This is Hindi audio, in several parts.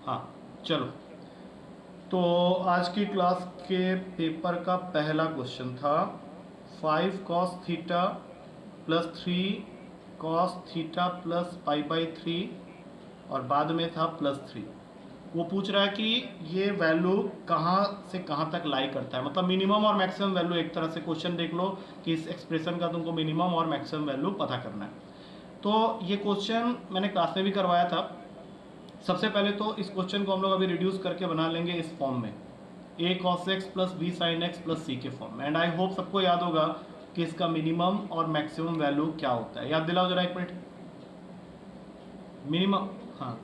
हाँ चलो, तो आज की क्लास के पेपर का पहला क्वेश्चन था 5 cos theta plus 3 cos theta plus π/3 और बाद में था +3। वो पूछ रहा है कि ये वैल्यू कहाँ से कहाँ तक लाई करता है, मतलब मिनिमम और मैक्सिमम वैल्यू। एक तरह से क्वेश्चन देख लो कि इस एक्सप्रेशन का तुमको मिनिमम और मैक्सिमम वैल्यू पता करना है। तो ये क्वेश्चन मैंने क्लास में भी करवाया था। सबसे पहले तो इस क्वेश्चन को हम लोग अभी रिड्यूस करके बना लेंगे इस फॉर्म में, a cos x plus b sin x plus c के फॉर्म में। एंड आई होप सबको याद होगा कि इसका मिनिमम और मैक्सिमम वैल्यू क्या होता है। याद दिलाओ जरा एक मिनट। मिनिमम, हाँ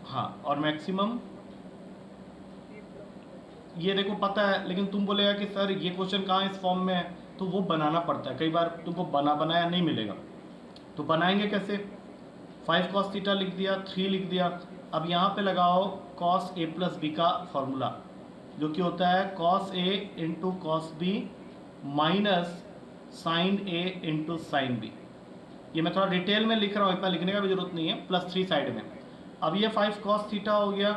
हाँ, और मैक्सिमम ये देखो पता है, लेकिन तुम बोलेगा कि सर ये क्वेश्चन कहाँ इस फॉर्म में है, तो वो बनाना पड़ता है। कई बार तुमको बनाया नहीं मिलेगा, तो बनाएंगे कैसे। 5 cos थीटा लिख दिया, 3 लिख दिया। अब यहाँ पे लगाओ cos a प्लस बी का फॉर्मूला, जो कि होता है cos a into cos B minus sine a into sine B. ये मैं थोड़ा डिटेल में लिख रहा हूँ, इतना लिखने का भी जरूरत नहीं है। +3 साइड में। अब ये 5 cos थीटा हो गया।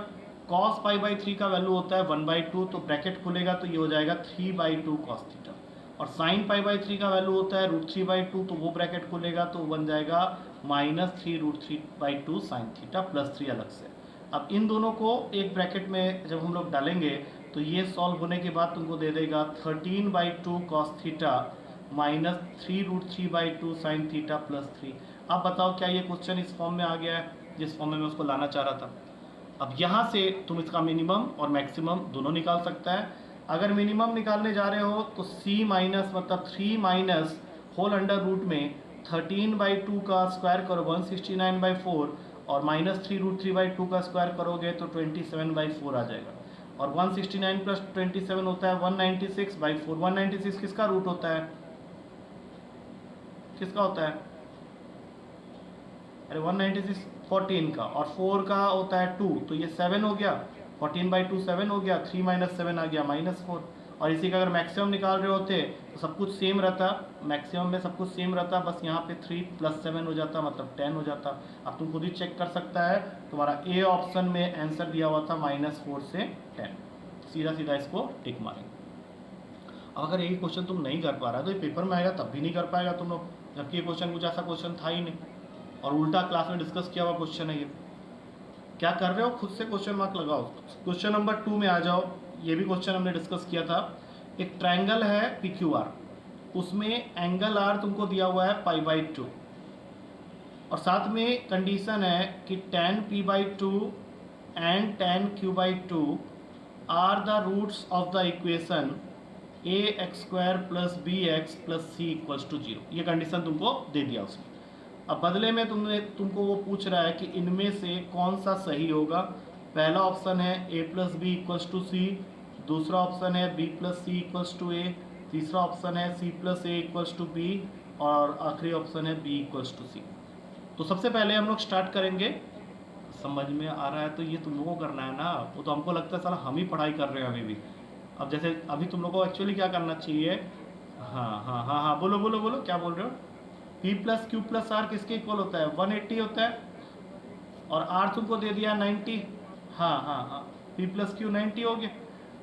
cos π/3 का वैल्यू होता है 1/2, तो ब्रैकेट खुलेगा तो ये हो जाएगा 3/2 cos थीटा। और साइन π/3 का वैल्यू होता है √3/2, तो वो ब्रैकेट खुलेगा तो बन जाएगा -3√3/2 साइन थीटा प्लस 3 अलग से। अब इन दोनों को एक ब्रैकेट में जब हम लोग डालेंगे तो ये सॉल्व होने के बाद तुमको दे देगा 13/2 cos theta -3√3/2 sine theta plus 3। अब बताओ क्या ये क्वेश्चन इस फॉर्म में आ गया है जिस फॉर्म में मैं उसको लाना चाह रहा था। अब यहाँ से तुम इसका मिनिमम और मैक्सिमम दोनों निकाल सकता है। अगर मिनिमम निकालने जा रहे हो तो c माइनस मतलब 3 माइनस होल अंडर रूट में 13/2 का स्क्वायर करो 169/4 और -3√3/2 का स्क्वायर करोगे तो 27/4 आ जाएगा। और 169 प्लस 27 होता है 196/4। 196 किसका रूट होता है, किसका होता है, अरे 196 14 का, और 4 का होता है 2, तो ये 7 हो गया। 14/2 7 हो गया, 3 माइनस 7 आ गया -4। और इसी का अगर मैक्सिमम निकाल रहे होते तो सब कुछ सेम रहता, मैक्सिमम में सब कुछ सेम रहता, बस यहाँ पे 3 + 7 हो जाता, मतलब 10 हो जाता। अब तुम खुद ही चेक कर सकता है, तुम्हारा ए ऑप्शन में आंसर दिया हुआ था -4 से 10। सीधा सीधा इसको टिक मारेंगे। अब अगर यही क्वेश्चन तुम नहीं कर पा रहा तो ये पेपर में आएगा तब भी नहीं कर पाएगा तुम लोग, जबकि ये क्वेश्चन कुछ ऐसा क्वेश्चन था ही नहीं और उल्टा क्लास में डिस्कस किया हुआ क्वेश्चन है ये। क्या कर रहे हो, खुद से क्वेश्चन मार्क लगाओ। क्वेश्चन नंबर 2 में आ जाओ। ये भी क्वेश्चन हमने डिस्कस किया था। एक ट्रायंगल है PQR, उसमें एंगल R तुमको दिया हुआ है π/2 और साथ में कंडीशन है कि tan p/2 and tan q/2 are the roots of the equation ax² + bx + c = 0। ये कंडीशन तुमको दे दिया उसमें। अब बदले में तुमको वो पूछ रहा है कि इनमें से कौन सा सही होगा। पहला ऑप्शन है a + b = c, दूसरा ऑप्शन है b + c = a, तीसरा ऑप्शन है c + a = b और आखिरी ऑप्शन है b = c। तो सबसे पहले हम लोग स्टार्ट करेंगे। समझ में आ रहा है तो ये तुम लोगों को करना है ना, वो तो हमको लगता है साला हम ही पढ़ाई कर रहे हैं अभी भी। अब जैसे अभी तुम लोगों को एक्चुअली क्या करना चाहिए, हाँ हाँ हाँ हाँ, बोलो बोलो बोलो, क्या बोल रहे हो। p + q + r किसके इक्वल होता है, 180 होता है, और r तुमको दे दिया 90। हाँ हाँ हाँ, p + q 90 हो गया।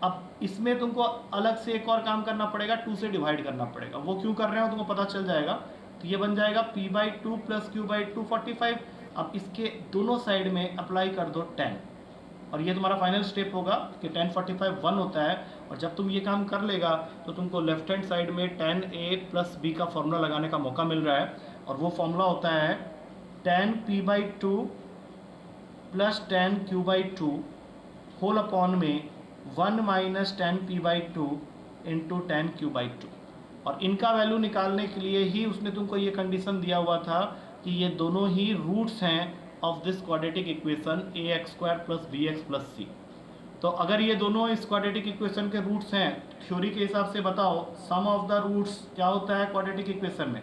अब इसमें तुमको अलग से एक और काम करना पड़ेगा, 2 से डिवाइड करना पड़ेगा। वो क्यों कर रहे हो तुमको पता चल जाएगा। तो ये बन जाएगा p/2 + q/2 45। अब इसके दोनों साइड में अप्लाई कर दो 10 और ये तुम्हारा फाइनल स्टेप होगा कि 10 45 1 होता है। और जब तुम ये काम कर लेगा तो तुमको लेफ्ट हैंड साइड में tan a + b का फॉर्मूला लगाने का मौका मिल रहा है, और वो फॉर्मूला होता है tan p/2 + tan q/2 whole upon में 1 - tan p/2 into tan q/2। और इनका वैल्यू निकालने के लिए ही उसने तुमको ये कंडीशन दिया हुआ था कि ये दोनों ही रूट्स हैं of this quadratic equation ax² + bx + c। तो अगर ये दोनों इस क्वाड्रेटिक इक्वेशन के रूट्स हैं, थ्योरी के हिसाब से बताओ सम ऑफ द रूट्स क्या होता है क्वाड्रेटिक इक्वेशन में,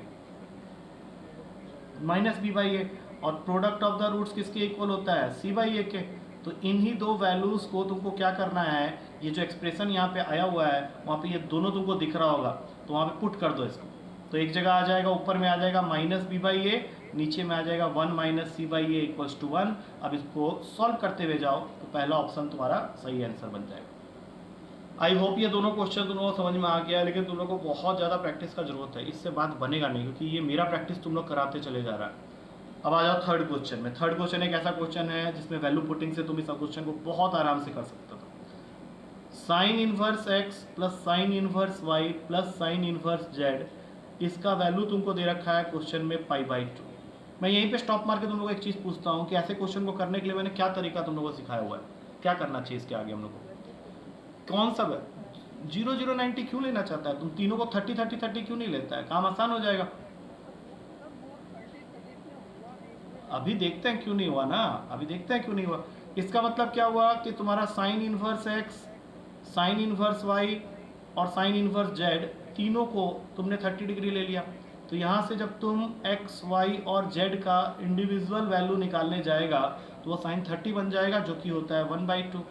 -b/a, और प्रोडक्ट ऑफ द रूट्स किसके इक्वल होता है, c/a के। तो इन्हीं दो वैल्यूज़ को तुमको क्या करना है, ये जो एक्सप्रेशन यहाँ पे आया हुआ है वहाँ पे ये दोनों तुमको दिख रहा होगा, तो वहाँ पे पुट कर दो इसको। तो एक जगह आ जाएगा, ऊपर में आ जाएगा -b/a, नीचे में आ जाएगा 1 minus C by A equals to 1। अब इसको सॉल्व करते हुए जाओ तो पहला ऑप्शन तुम्हारा सही आंसर बन जाएगा। आई होप ये दोनों क्वेश्चन तुम लोगों को समझ में आ गया है, लेकिन तुम लोगों को बहुत ज़्यादा प्रैक्टिस का जरूरत है, इससे बात बनेगा नहीं, क्योंकि ये मेरा प्रैक्टिस तुम लोग कराते चले जा रहा है। अब आ जाओ थर्ड क्वेश्चन में। थर्ड क्वेश्चन एक ऐसा क्वेश्चन है जिसमें वैल्यू पुटिंग से तुम इस क्वेश्चन को बहुत आराम से कर सकते हो। Sine inverse X plus sine inverse Y plus sine inverse Z, इसका वैल्यू तुमको दे रखा है क्वेश्चन में π/2। मैं यहीं पे स्टॉप मार के तुम लोग को एक चीज़ पूछता हूँ कि ऐसे क्वेश्चन को करने के लिए मैंने क्या तरीका तुम लोगों को सिखाया हुआ है, क्या करना चाहिए इसके आगे हम लोग को, कौन सा 0 0 90 क्यों लेना चाहता है, तुम तीनों को 30 30 30 क्यों नहीं लेता है, काम आसान हो जाएगा। अभी देखते हैं क्यों नहीं हुआ ना, अभी देखते हैं क्यों नहीं हुआ। इसका मतलब क्या हुआ कि तुम्हारा sine inverse X, sine inverse Y और साइन इनवर्स जेड तीनों को तुमने 30 डिग्री ले लिया। तो यहाँ से जब तुम एक्स वाई और जेड का इंडिविजुअल वैल्यू निकालने जाएगा तो वो साइन 30 बन जाएगा, जो कि होता है 1/2।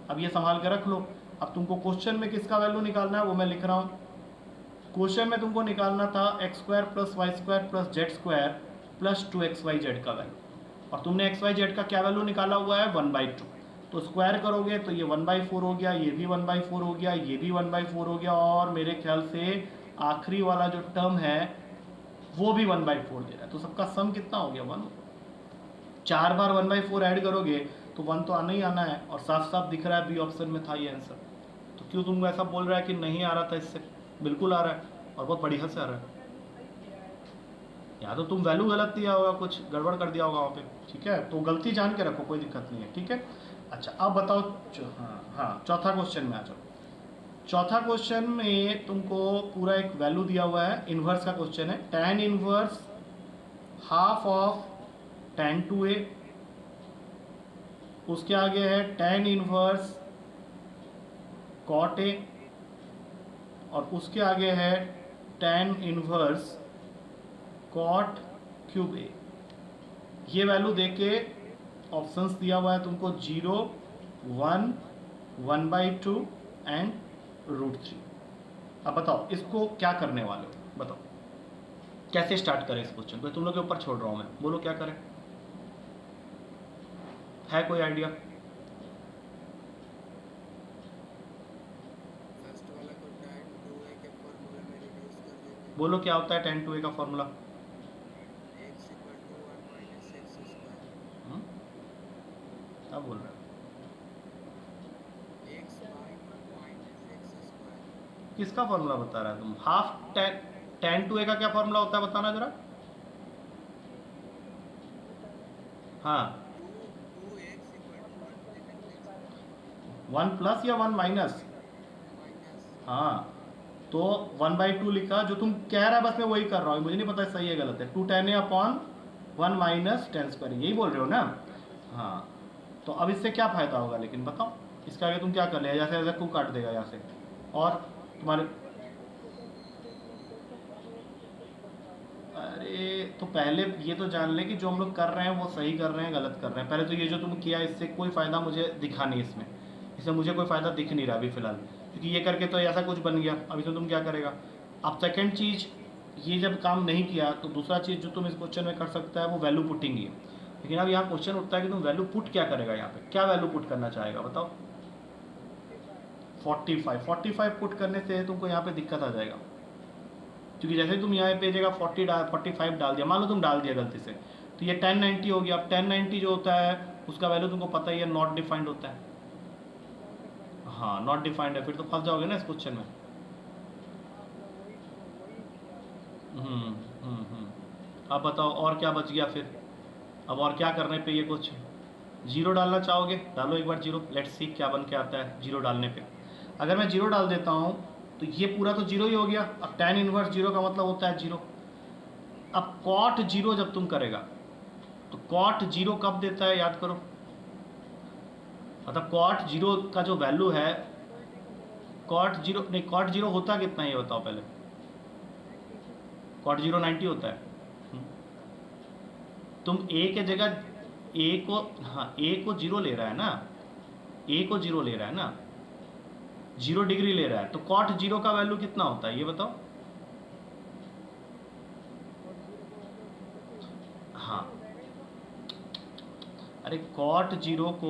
अब ये संभाल के रख लो। अब तुमको क्वेश्चन में किसका वैल्यू निकालना है वो मैं लिख रहा हूँ। क्वेश्चन में तुमको निकालना था x² + y² + z² plus 2xyz का वैल्यू, और तुमने xyz का क्या वैल्यू निकाला हुआ है 1/2। तो स्क्वायर करोगे तो ये 1/4 हो गया, ये भी 1/4 हो गया, ये भी 1/4 हो गया, और मेरे ख्याल से आखिरी वाला जो टर्म है वो भी 1/4 दे रहा है। तो सबका सम कितना हो गया 1। 4 बार 1/4 ऐड करोगे तो 1 तो आना ही आना है, और साफ साफ दिख रहा है बी ऑप्शन में था ये आंसर। तो क्यों तुमको ऐसा बोल रहा है कि नहीं आ रहा था, इससे बिल्कुल आ रहा है और बहुत बढ़िया से आ रहा है। या तो तुम वैल्यू गलत दिया होगा, कुछ गड़बड़ कर दिया होगा वहाँ पे, ठीक है, तो गलती जान के रखो, कोई दिक्कत नहीं है, ठीक है। अच्छा अब बताओ, हाँ चौथा क्वेश्चन में आ जाओ। चौथा क्वेश्चन में तुमको पूरा एक वैल्यू दिया हुआ है, इन्वर्स का क्वेश्चन है। tan inverse half of tan 2a, उसके आगे है tan इनवर्स cot a, और उसके आगे है tan inverse cot cube a। ये वैल्यू देके ऑप्शंस दिया हुआ है तुमको 0 1 1/2 एंड √3। अब बताओ इसको क्या करने वाले हो, बताओ कैसे स्टार्ट करें इस क्वेश्चन को, तुम लोग के ऊपर छोड़ रहा हूं मैं, बोलो क्या करें, है कोई आइडिया। बोलो क्या होता है tan 2a का फॉर्मूला। क्या बोल रहे हो, किसका फॉर्मूला बता रहा है तुम, हाफ tan 2a का क्या फॉर्मूला होता है बताना जरा। हाँ 1 प्लस या 1 माइनस, हाँ तो 1/2 लिखा, जो तुम कह रहा है बस मैं वही कर रहा हूँ, मुझे नहीं पता सही है गलत है। 2 tan a upon 1 minus tan², यही बोल रहे हो ना। हाँ तो अब इससे क्या फायदा होगा, लेकिन बताओ इसके आगे तुम क्या कर ले, जैसे ऐसे 2 काट देगा यहाँ से, और तुम्हारे, अरे तो पहले ये तो जान ले कि जो हम लोग कर रहे हैं वो सही कर रहे हैं गलत कर रहे हैं। पहले तो ये जो तुम किया इससे कोई फ़ायदा मुझे दिखा नहीं, इससे मुझे कोई फ़ायदा दिख नहीं रहा अभी फ़िलहाल, क्योंकि ये करके तो ऐसा कुछ बन गया। अभी तो तुम क्या करेगा, अब सेकेंड चीज़, ये जब काम नहीं किया तो दूसरा चीज़ जो तुम इस क्वेश्चन में कर सकता है वो वैल्यू पुटिंग ही है। लेकिन अब यहाँ क्वेश्चन उठता है कि तुम वैल्यू पुट क्या करेगा, यहाँ पे क्या वैल्यू पुट करना चाहेगा बताओ। 45 पुट करने से तुमको यहाँ पे दिक्कत आ जाएगा, क्योंकि जैसे तुम यहाँ पे जगह 45 डाल दिया, मान लो तुम डाल दिया गलती से, तो ये 1090 हो गया। अब 1090 जो होता है उसका वैल्यू तुमको पता ही है, नॉट डिफाइंड होता है। हाँ नॉट डिफाइंड है, फिर तो फंस जाओगे ना इस क्वेश्चन में। अब बताओ और क्या बच गया फिर, अब और क्या करने पे ये कुछ, जीरो डालना चाहोगे डालो एक बार जीरो, लेट्स सी क्या बन के आता है जीरो डालने पे। अगर मैं जीरो डाल देता हूँ तो ये पूरा तो जीरो ही हो गया। अब tan इनवर्स जीरो का मतलब होता है जीरो। अब cot जीरो जब तुम करेगा तो cot जीरो कब देता है याद करो, मतलब cot जीरो का जो वैल्यू है, cot जीरो नहीं, cot जीरो होता कितना ये बताओ पहले, cot जीरो 90 होता है। तुम a के जगह a को, हाँ a को जीरो ले रहा है ना, a को जीरो ले रहा है ना, 0 डिग्री ले रहा है, तो cot जीरो का वैल्यू कितना होता है ये बताओ। अरे कॉट जीरो को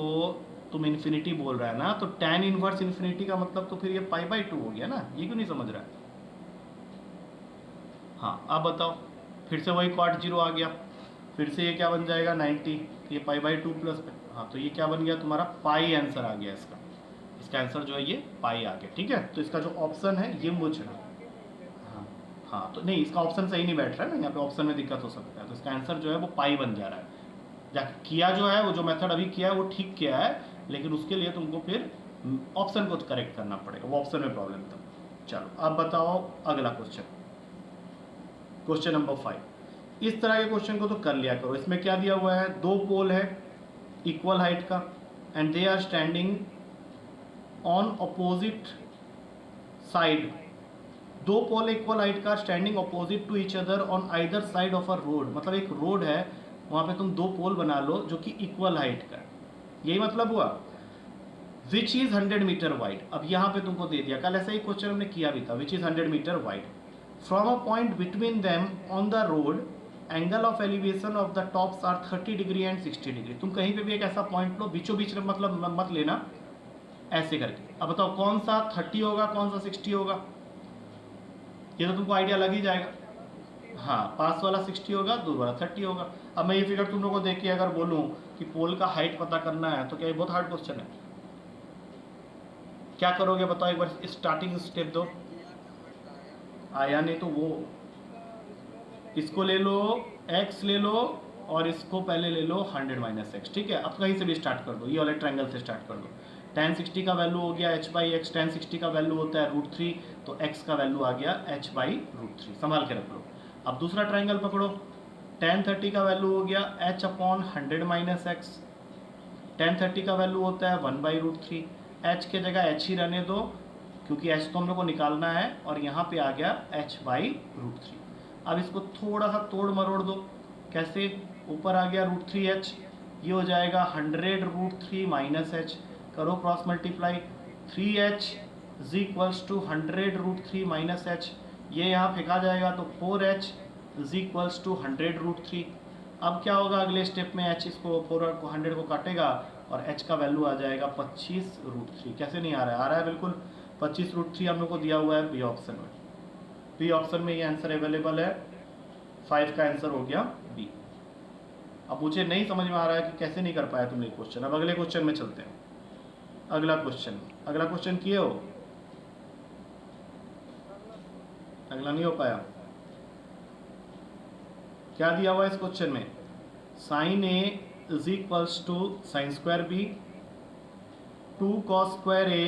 तुम इन्फिनिटी बोल रहा है ना, तो tan इनवर्स इन्फिनिटी का मतलब तो फिर ये π/2 हो गया ना, ये क्यों नहीं समझ रहा है? हाँ अब बताओ, फिर से वही कॉट जीरो आ गया, फिर से ये क्या बन जाएगा 90, तो ये π/2 प्लस, हाँ तो ये क्या बन गया तुम्हारा पाई आंसर आ गया इसका। इसका आंसर जो है ये पाई आ गया, ठीक है। तो इसका जो ऑप्शन है ये मुझे, हाँ हाँ तो नहीं, इसका ऑप्शन सही नहीं बैठ रहा है ना, यहाँ पे ऑप्शन में दिक्कत हो सकता है, तो इसका आंसर जो है वो पाई बन जा रहा है। या किया जो है वो जो मेथड अभी किया है वो ठीक किया है, लेकिन उसके लिए तुमको फिर ऑप्शन को करेक्ट करना पड़ेगा, वो ऑप्शन में प्रॉब्लम था। चलो अब बताओ अगला क्वेश्चन, क्वेश्चन नंबर 5। इस तरह के क्वेश्चन को तो कर लिया करो। इसमें क्या दिया हुआ है, दो पोल है इक्वल हाइट का and they are standing on opposite side. दो पोल इक्वल हाइट का standing opposite to each other on either side of a road. मतलब एक रोड है, वहां पे तुम दो पोल बना लो जो कि इक्वल हाइट का है, यही मतलब हुआ। Which is 100 metre wide. अब यहाँ पे तुमको दे दिया, कल ऐसा ही क्वेश्चन हमने किया भी था, which is 100 metre wide from a point between them on the road angle of elevation of the tops are 30 degree and 60 degree. तुम कहीं पे भी एक ऐसा पॉइंट लो, बीचों बीच में मतलब मत लेना, ऐसे करके। अब बताओ कौन सा 30 होगा कौन सा 60 होगा, ये तो तुमको आइडिया लग ही जाएगा। हाँ, पास वाला 60 होगा, दूर वाला 30 होगा। अब मैं ये फिगर तुम लोगों को देख के अगर बोलूं कि पोल का हाइट पता करना है, तो क्या ये बहुत हार्ड क्वेश्चन है? क्या करोगे बताओ, एक बार स्टार्टिंग स्टेप दो। आया नहीं तो वो इसको ले लो, x ले लो, और इसको पहले ले लो 100 माइनस एक्स, ठीक है। अब कहीं से भी स्टार्ट कर दो, ये वाले ट्रायंगल से स्टार्ट कर दो। tan 60 का वैल्यू हो गया h/x, tan 60 का वैल्यू होता है √3, तो x का वैल्यू आ गया h/√3, संभाल के रख लो। अब दूसरा ट्रायंगल पकड़ो, tan 30 का वैल्यू हो गया h/100 माइनस एक्स, tan 30 का वैल्यू होता है 1/√3, h के जगह h ही रहने दो क्योंकि h तो हम लोग को निकालना है, और यहाँ पे आ गया h/√3। अब इसको थोड़ा सा तोड़ मरोड़ दो, कैसे, ऊपर आ गया √3h, ये हो जाएगा 100√3 माइनस h, करो cross multiply, 3h is equals to 100√3 minus h, ये यहाँ फेंका जाएगा तो 4h इज इक्वल्स टू 100√3। अब क्या होगा अगले स्टेप में, h इसको 100 को काटेगा और h का वैल्यू आ जाएगा 25√3। कैसे नहीं आ रहा है? आ रहा है बिल्कुल, 25√3 हम लोग को दिया हुआ है बी ऑप्शन में। बी ऑप्शन में ये आंसर अवेलेबल है, 5 का आंसर हो गया बी। अब मुझे नहीं समझ में आ रहा है कि कैसे नहीं कर पाया तुमने क्वेश्चन। अब अगले क्वेश्चन में चलते हैं। अगला क्वेश्चन किए हो? अगला नहीं हो पाया? क्या दिया हुआ है इस क्वेश्चन में, sine A is equals to sine square B, 2 cos square A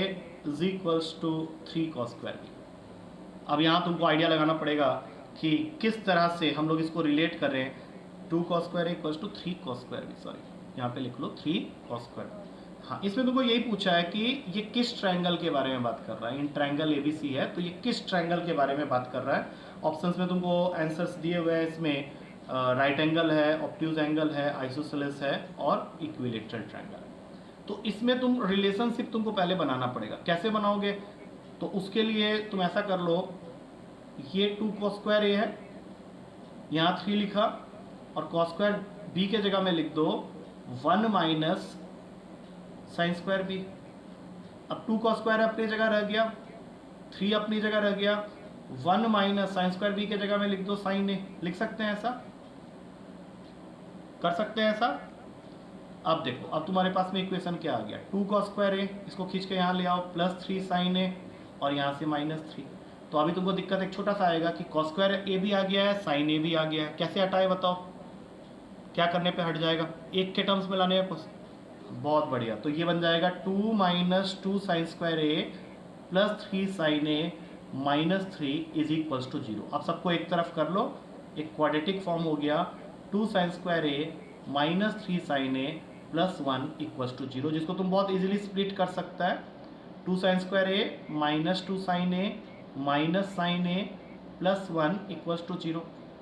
is equals to 3 cos square B. अब यहाँ तुमको आइडिया लगाना पड़ेगा कि किस तरह से हम लोग इसको रिलेट कर रहे हैं। 2 cos square equals to 3 cos square B, sorry यहाँ पे लिख लो 3 कॉस स्क्वायर। हाँ, इसमें तुमको यही पूछा है कि ये किस ट्रायंगल के बारे में बात कर रहा है। इन ट्रायंगल ABC है, तो ये किस ट्रायंगल के बारे में बात कर रहा है। ऑप्शंस में तुमको आंसर्स दिए हुए हैं, इसमें राइट एंगल है, ऑब्ट्यूज एंगल है, आइसोसेलेस है और इक्विलेटरल ट्रायंगल है। तो इसमें तुम रिलेशनशिप तुमको पहले बनाना पड़ेगा। कैसे बनाओगे? तो उसके लिए तुम ऐसा कर लो, ये 2 कॉस स्क्वायर ए है, यहाँ 3 लिखा, और कॉस स्क्वायर बी के जगह में लिख दो 1 माइनस साइन स्क्वायर बी। अब 2 कॉस स्क्वायर अपनी जगह रह गया, 3 अपनी जगह रह गया, 1 माइनस साइन स्क्वायर बी के जगह में लिख दो साइन ए। लिख सकते हैं ऐसा, कर सकते हैं ऐसा। अब देखो, अब तुम्हारे पास में इक्वेशन क्या आ गया, 2 कॉस स्क्वायर ए, इसको खींच के यहाँ ले आओ, प्लस 3 साइन ए, और यहाँ से -3। तो अभी तुमको दिक्कत एक छोटा सा आएगा कि कॉस स्क्वायर ए भी आ गया है, साइन ए भी आ गया है। कैसे हटाए बताओ, क्या करने पे हट जाएगा? एक के टर्म्स में लाने हैं। बहुत बढ़िया, तो ये बन जाएगा 2 minus 2 sine square A plus 3 sine A minus 3 is equals to 0। अब सबको एक तरफ कर लो, एक क्वाड्रेटिक फॉर्म हो गया, 2 sine square A minus 3 sine A plus 1 equals to 0, जिसको तुम बहुत इजीली स्प्लिट कर सकता है। 2 sine square A minus 2 sine A minus sine A plus 1 equals to 0।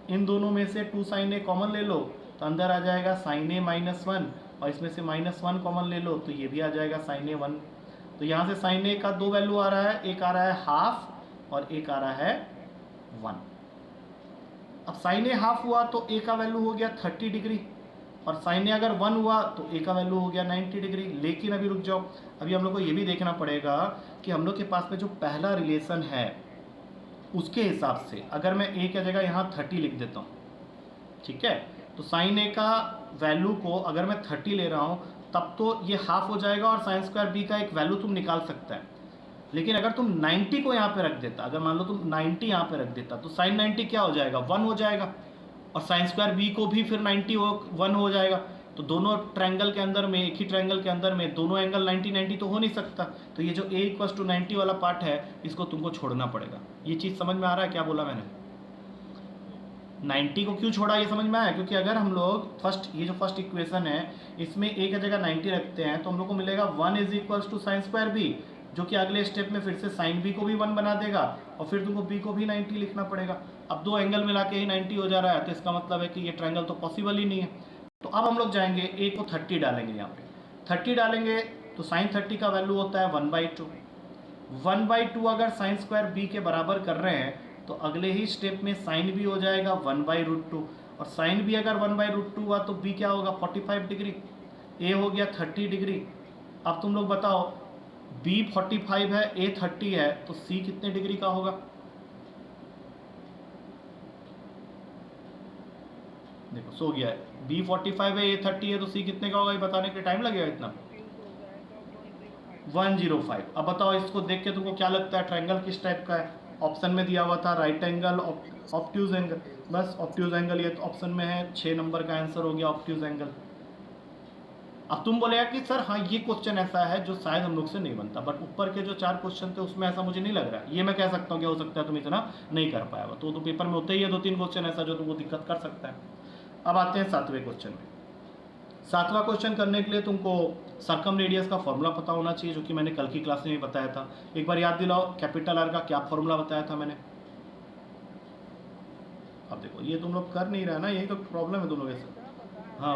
इन दोनों में से 2 साइन ए कॉमन ले लो, तो अंदर आ जाएगा साइन ए -1, और इसमें से -1 कॉमन ले लो, तो ये भी आ जाएगा साइन ए 1। तो यहाँ से साइन ए का 2 वैल्यू आ रहा है, एक आ रहा है हाफ और एक आ रहा है 1। अब साइन ए हाफ हुआ तो ए का वैल्यू हो गया 30 डिग्री, और साइन ए अगर 1 हुआ तो ए का वैल्यू हो गया 90 डिग्री। लेकिन अभी रुक जाओ, अभी हम लोग को ये भी देखना पड़ेगा कि हम लोग के पास में जो पहला रिलेशन है उसके हिसाब से अगर मैं ए की जगह यहाँ 30 लिख देता हूँ, ठीक है, तो साइन ए का वैल्यू को अगर मैं 30 ले रहा हूँ तब तो ये हाफ हो जाएगा और साइन स्क्वायर बी का एक वैल्यू तुम निकाल सकता है। लेकिन अगर तुम 90 को यहाँ पे रख देता, अगर मान लो तुम 90 यहाँ पे रख देता, तो साइन 90 क्या हो जाएगा, 1 हो जाएगा, और साइन स्क्वायर बी को भी फिर 1 हो जाएगा। तो दोनों ट्रायंगल के अंदर में, एक ही ट्रायंगल के अंदर में दोनों एंगल 90 तो हो नहीं सकता। तो ये जो a = 90 वाला पार्ट है इसको तुमको छोड़ना पड़ेगा। ये चीज़ समझ में आ रहा है क्या बोला मैंने? 90 को क्यों छोड़ा ये समझ में आया? क्योंकि अगर हम लोग ये जो फर्स्ट इक्वेशन है इसमें a की जगह 90 रखते हैं तो हम लोग को मिलेगा 1 = साइन स्क्वायर बी, जो कि अगले स्टेप में फिर से साइन बी को भी 1 बना देगा और फिर तुमको बी को भी 90 लिखना पड़ेगा। अब दो एंगल मिला के ही 90 हो जा रहा है, तो इसका मतलब है कि ये ट्रायंगल तो पॉसिबल ही नहीं है। तो अब हम लोग जाएंगे ए को 30 डालेंगे, यहाँ पे 30 डालेंगे तो साइन 30 का वैल्यू होता है 1/2। 1/2 अगर साइन स्क्वायर बी के बराबर कर रहे हैं तो अगले ही स्टेप में साइन भी हो जाएगा 1/√2, और साइन भी अगर 1/√2 हुआ तो बी क्या होगा 45 डिग्री, ए हो गया 30 डिग्री। अब तुम लोग बताओ बी 45 है, ए 30 है, तो सी कितने डिग्री का होगा? देखो सो गया है, बी 45 है, ए 30 है, तो सी कितने का होगा ये बताने के टाइम लगेगा इतना 105। अब बताओ इसको देख के तुमको क्या लगता है ट्रायंगल किस टाइप का है? ऑप्शन में दिया हुआ था राइट एंगल, ऑब्ट्यूज एंगल, बस ऑब्ट्यूज एंगल ये तो ऑप्शन में है, 6 नंबर का आंसर हो गया ऑब्ट्यूज एंगल। अब तुम बोलेगा कि सर हाँ ये क्वेश्चन ऐसा है जो शायद हम लोग से नहीं बनता, बट ऊपर के जो 4 क्वेश्चन थे उसमें ऐसा मुझे नहीं लग रहा है। ये मैं कह सकता हूँ कि हो सकता है तुम इतना नहीं कर पाया, तो पेपर में होते ही है 2-3 क्वेश्चन ऐसा जो तुमको दिक्कत कर सकता है। अब आते हैं 7वें क्वेश्चन में। 7वां क्वेश्चन करने के लिए तुमको सर्कम रेडियस का फॉर्मूला पता होना चाहिए, जो कि मैंने कल की क्लास में भी बताया था। एक बार याद दिलाओ, कैपिटल आर का क्या फॉर्मूला बताया था मैंने? अब देखो ये तुम लोग कर नहीं रहे ना, यही तो प्रॉब्लम है तुम लोगों से। हाँ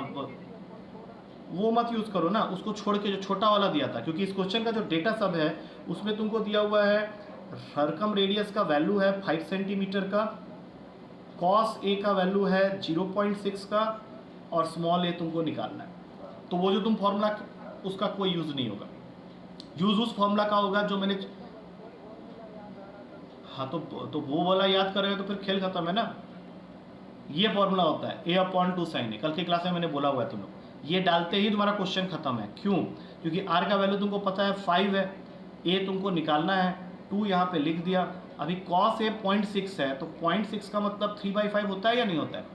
वो मत यूज़ करो ना, उसको छोड़ के जो छोटा वाला दिया था, क्योंकि इस क्वेश्चन का जो डेटा सब है उसमें तुमको दिया हुआ है सर्कम रेडियस का वैल्यू है 5 सेंटीमीटर का, कॉस ए का वैल्यू है 0.6 का, और स्मॉल ए तुमको निकालना है। तो वो जो तुम फॉर्मूला उसका कोई यूज़ नहीं होगा, यूज़ उस फॉर्मूला का होगा जो मैंने, हाँ तो वो वाला याद करोगे तो फिर खेल खत्म है ना। ये फॉर्मूला होता है a/2 sin a, कल की क्लास में मैंने बोला हुआ है तुम लोग, ये डालते ही तुम्हारा क्वेश्चन खत्म है। क्यों? क्योंकि r का वैल्यू तुमको पता है 5 है, a तुमको निकालना है 2 यहाँ पे लिख दिया। अभी cos a 0.6 है, तो 0.6 का मतलब 3/5 होता है या नहीं होता है?